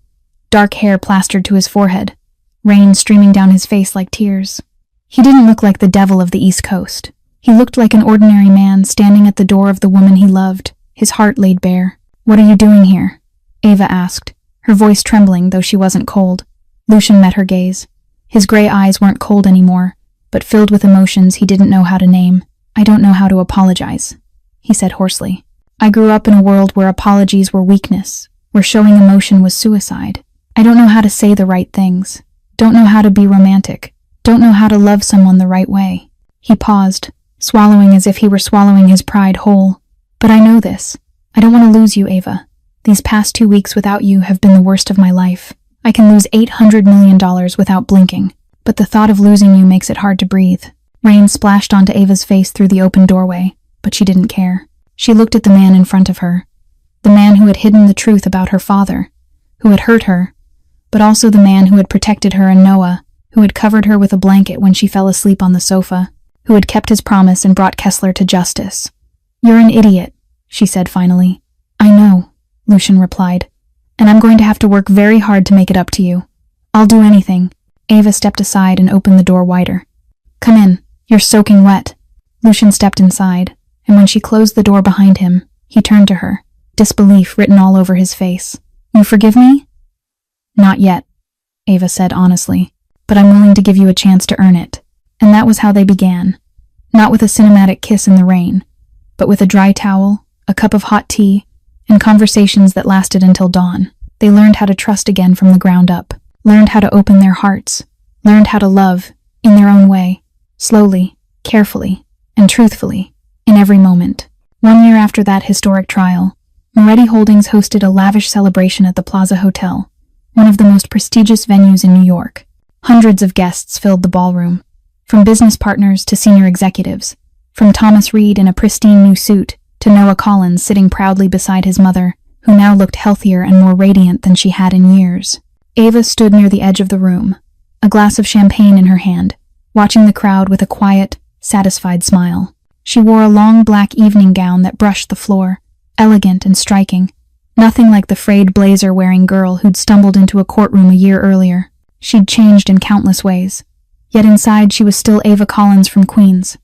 [SPEAKER 1] dark hair plastered to his forehead, rain streaming down his face like tears. He didn't look like the devil of the East Coast. He looked like an ordinary man standing at the door of the woman he loved, his heart laid bare. "What are you doing here?" Ava asked, her voice trembling though she wasn't cold. Lucian met her gaze. His gray eyes weren't cold anymore, but filled with emotions he didn't know how to name. "I don't know how to apologize," he said hoarsely. "I grew up in a world where apologies were weakness, where showing emotion was suicide. I don't know how to say the right things, don't know how to be romantic, don't know how to love someone the right way." He paused, swallowing as if he were swallowing his pride whole. "But I know this. I don't want to lose you, Ava. These past 2 weeks without you have been the worst of my life. I can lose $800 million without blinking, but the thought of losing you makes it hard to breathe." Rain splashed onto Ava's face through the open doorway, but she didn't care. She looked at the man in front of her, the man who had hidden the truth about her father, who had hurt her, but also the man who had protected her and Noah, who had covered her with a blanket when she fell asleep on the sofa, who had kept his promise and brought Kessler to justice. "You're an idiot," she said finally. "I know," Lucian replied, "and I'm going to have to work very hard to make it up to you. I'll do anything." Ava stepped aside and opened the door wider. "Come in, you're soaking wet." Lucian stepped inside, and when she closed the door behind him, he turned to her, disbelief written all over his face. "You forgive me?" "Not yet," Ava said honestly, "but I'm willing to give you a chance to earn it." And that was how they began. Not with a cinematic kiss in the rain, but with a dry towel, a cup of hot tea, and conversations that lasted until dawn. They learned how to trust again from the ground up, learned how to open their hearts, learned how to love, in their own way, slowly, carefully, and truthfully, in every moment. 1 year after that historic trial, Moretti Holdings hosted a lavish celebration at the Plaza Hotel, one of the most prestigious venues in New York. Hundreds of guests filled the ballroom, from business partners to senior executives, from Thomas Reed in a pristine new suit to Noah Collins sitting proudly beside his mother, who now looked healthier and more radiant than she had in years. Ava stood near the edge of the room, a glass of champagne in her hand, watching the crowd with a quiet, satisfied smile. She wore a long black evening gown that brushed the floor, elegant and striking, nothing like the frayed blazer-wearing girl who'd stumbled into a courtroom a year earlier. She'd changed in countless ways, yet inside she was still Ava Collins from Queens,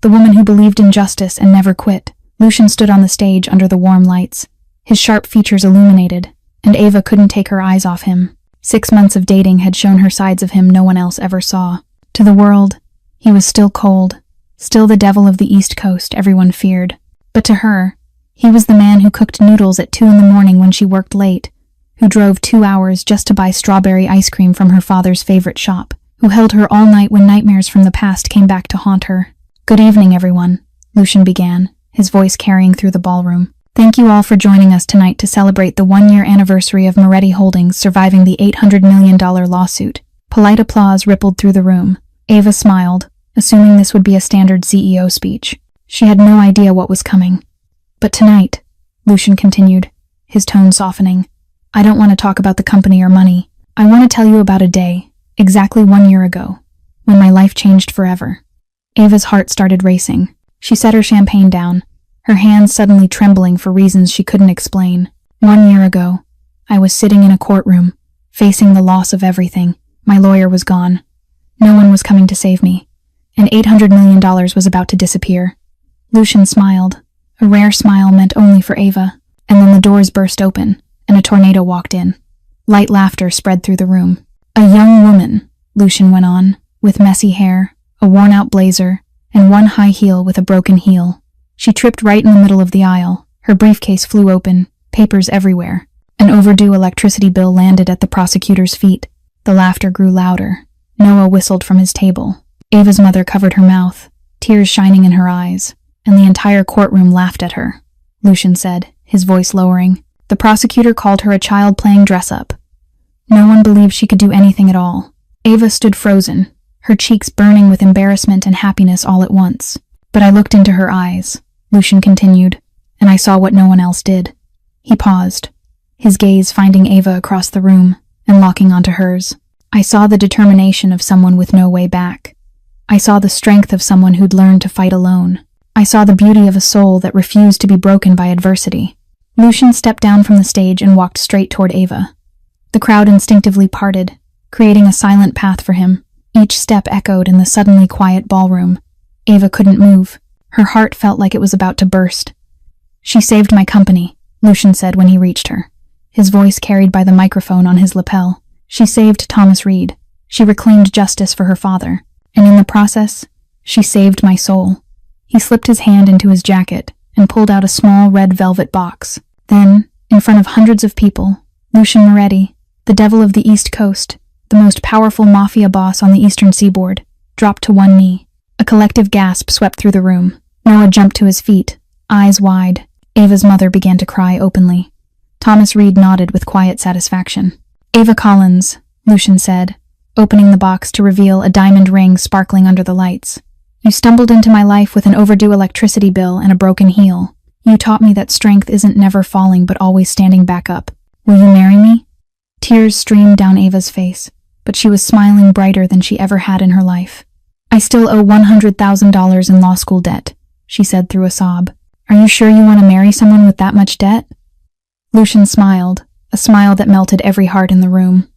[SPEAKER 1] the woman who believed in justice and never quit. Lucian stood on the stage under the warm lights, his sharp features illuminated, and Ava couldn't take her eyes off him. 6 months of dating had shown her sides of him no one else ever saw. To the world, he was still cold, still the devil of the East Coast everyone feared. But to her, He was the man who cooked noodles at 2 in the morning when she worked late, who drove 2 hours just to buy strawberry ice cream from her father's favorite shop, who held her all night when nightmares from the past came back to haunt her. "Good evening, everyone," Lucian began, his voice carrying through the ballroom. "Thank you all for joining us tonight to celebrate the 1-year anniversary of Moretti Holdings surviving the $800 million lawsuit." Polite applause rippled through the room. Ava smiled, assuming this would be a standard CEO speech. She had no idea what was coming. "But tonight," Lucian continued, his tone softening, "I don't want to talk about the company or money. I want to tell you about a day, exactly 1 year ago, when my life changed forever." Ava's heart started racing. She set her champagne down, her hands suddenly trembling for reasons she couldn't explain. 1 year ago, I was sitting in a courtroom, facing the loss of everything. My lawyer was gone. No one was coming to save me, and $800 million was about to disappear. Lucian smiled, a rare smile meant only for Ava, and then the doors burst open, and a tornado walked in. Light laughter spread through the room. "A young woman," Lucian went on, "with messy hair, a worn-out blazer, and one high heel with a broken heel. She tripped right in the middle of the aisle. Her briefcase flew open, papers everywhere. An overdue electricity bill landed at the prosecutor's feet." The laughter grew louder. Noah whistled from his table. Ava's mother covered her mouth, tears shining in her eyes, and the entire courtroom laughed at her. Lucian said, his voice lowering. "The prosecutor called her a child playing dress-up. No one believed she could do anything at all." Ava stood frozen, her cheeks burning with embarrassment and happiness all at once. "But I looked into her eyes," Lucian continued, "and I saw what no one else did." He paused, his gaze finding Ava across the room and locking onto hers. "I saw the determination of someone with no way back. I saw the strength of someone who'd learned to fight alone. I saw the beauty of a soul that refused to be broken by adversity." Lucian stepped down from the stage and walked straight toward Ava. The crowd instinctively parted, creating a silent path for him. Each step echoed in the suddenly quiet ballroom. Ava couldn't move. Her heart felt like it was about to burst. "She saved my company," Lucian said when he reached her, his voice carried by the microphone on his lapel. "She saved Thomas Reed. She reclaimed justice for her father. And in the process, she saved my soul." He slipped his hand into his jacket and pulled out a small red velvet box. Then, in front of hundreds of people, Lucian Moretti, the devil of the East Coast, the most powerful Mafia boss on the Eastern Seaboard, dropped to one knee. A collective gasp swept through the room. Noah jumped to his feet, eyes wide. Ava's mother began to cry openly. Thomas Reed nodded with quiet satisfaction. "Ava Collins," Lucian said, opening the box to reveal a diamond ring sparkling under the lights. "You stumbled into my life with an overdue electricity bill and a broken heel. You taught me that strength isn't never falling but always standing back up. Will you marry me?" Tears streamed down Ava's face, but she was smiling brighter than she ever had in her life. "I still owe $100,000 in law school debt," she said through a sob. "Are you sure you want to marry someone with that much debt?" Lucian smiled, a smile that melted every heart in the room.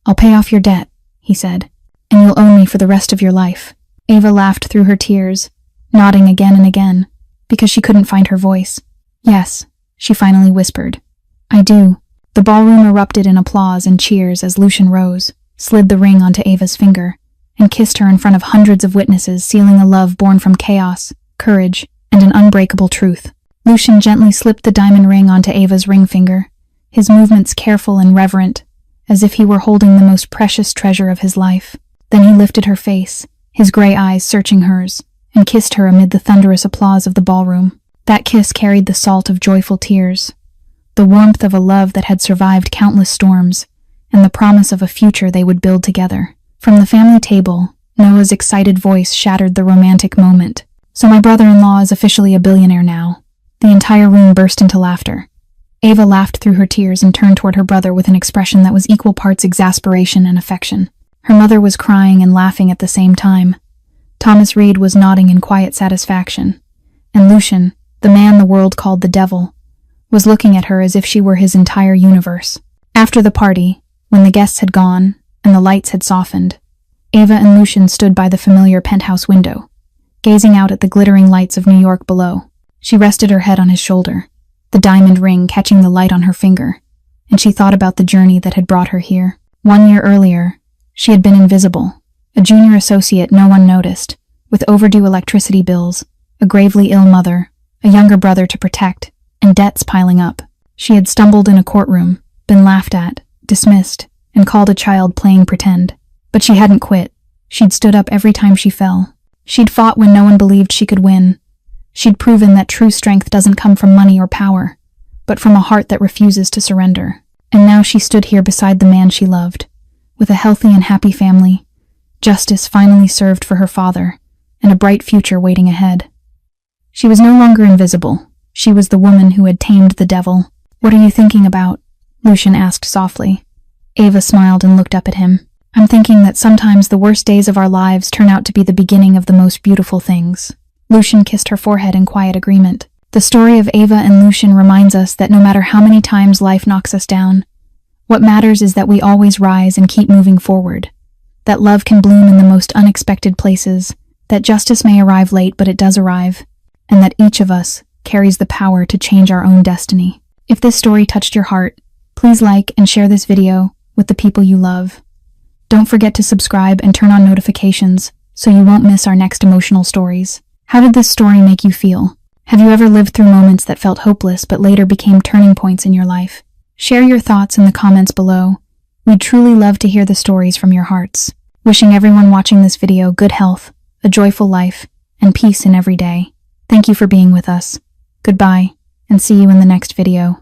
[SPEAKER 1] "I'll pay off your debt," he said, "and you'll own me for the rest of your life." Ava laughed through her tears, nodding again and again, because she couldn't find her voice. "Yes," she finally whispered. "I do." The ballroom erupted in applause and cheers as Lucian rose, slid the ring onto Ava's finger, and kissed her in front of hundreds of witnesses, sealing a love born from chaos, courage, and an unbreakable truth. Lucian gently slipped the diamond ring onto Ava's ring finger, his movements careful and reverent, as if he were holding the most precious treasure of his life. Then he lifted her face, his gray eyes searching hers, and kissed her amid the thunderous applause of the ballroom. That kiss carried the salt of joyful tears, the warmth of a love that had survived countless storms, and the promise of a future they would build together. From the family table, Noah's excited voice shattered the romantic moment. "So my brother-in-law is officially a billionaire now." The entire room burst into laughter. Ava laughed through her tears and turned toward her brother with an expression that was equal parts exasperation and affection. Her mother was crying and laughing at the same time. Thomas Reed was nodding in quiet satisfaction, and Lucian, the man the world called the devil, was looking at her as if she were his entire universe. After the party, when the guests had gone and the lights had softened, Ava and Lucian stood by the familiar penthouse window, gazing out at the glittering lights of New York below. She rested her head on his shoulder, the diamond ring catching the light on her finger, and she thought about the journey that had brought her here. 1 year earlier, she had been invisible, a junior associate no one noticed, with overdue electricity bills, a gravely ill mother, a younger brother to protect, and debts piling up. She had stumbled in a courtroom, been laughed at, dismissed, and called a child playing pretend. But she hadn't quit. She'd stood up every time she fell. She'd fought when no one believed she could win. She'd proven that true strength doesn't come from money or power, but from a heart that refuses to surrender. And now she stood here beside the man she loved, with a healthy and happy family, justice finally served for her father, and a bright future waiting ahead. She was no longer invisible. She was the woman who had tamed the devil. "What are you thinking about?" Lucian asked softly. Ava smiled and looked up at him. "I'm thinking that sometimes the worst days of our lives turn out to be the beginning of the most beautiful things." Lucian kissed her forehead in quiet agreement. The story of Ava and Lucian reminds us that no matter how many times life knocks us down, what matters is that we always rise and keep moving forward. That love can bloom in the most unexpected places, that justice may arrive late but it does arrive, and that each of us carries the power to change our own destiny. If this story touched your heart, please like and share this video with the people you love. Don't forget to subscribe and turn on notifications so you won't miss our next emotional stories. How did this story make you feel? Have you ever lived through moments that felt hopeless but later became turning points in your life? Share your thoughts in the comments below. We'd truly love to hear the stories from your hearts. Wishing everyone watching this video good health, a joyful life, and peace in every day. Thank you for being with us. Goodbye, and see you in the next video.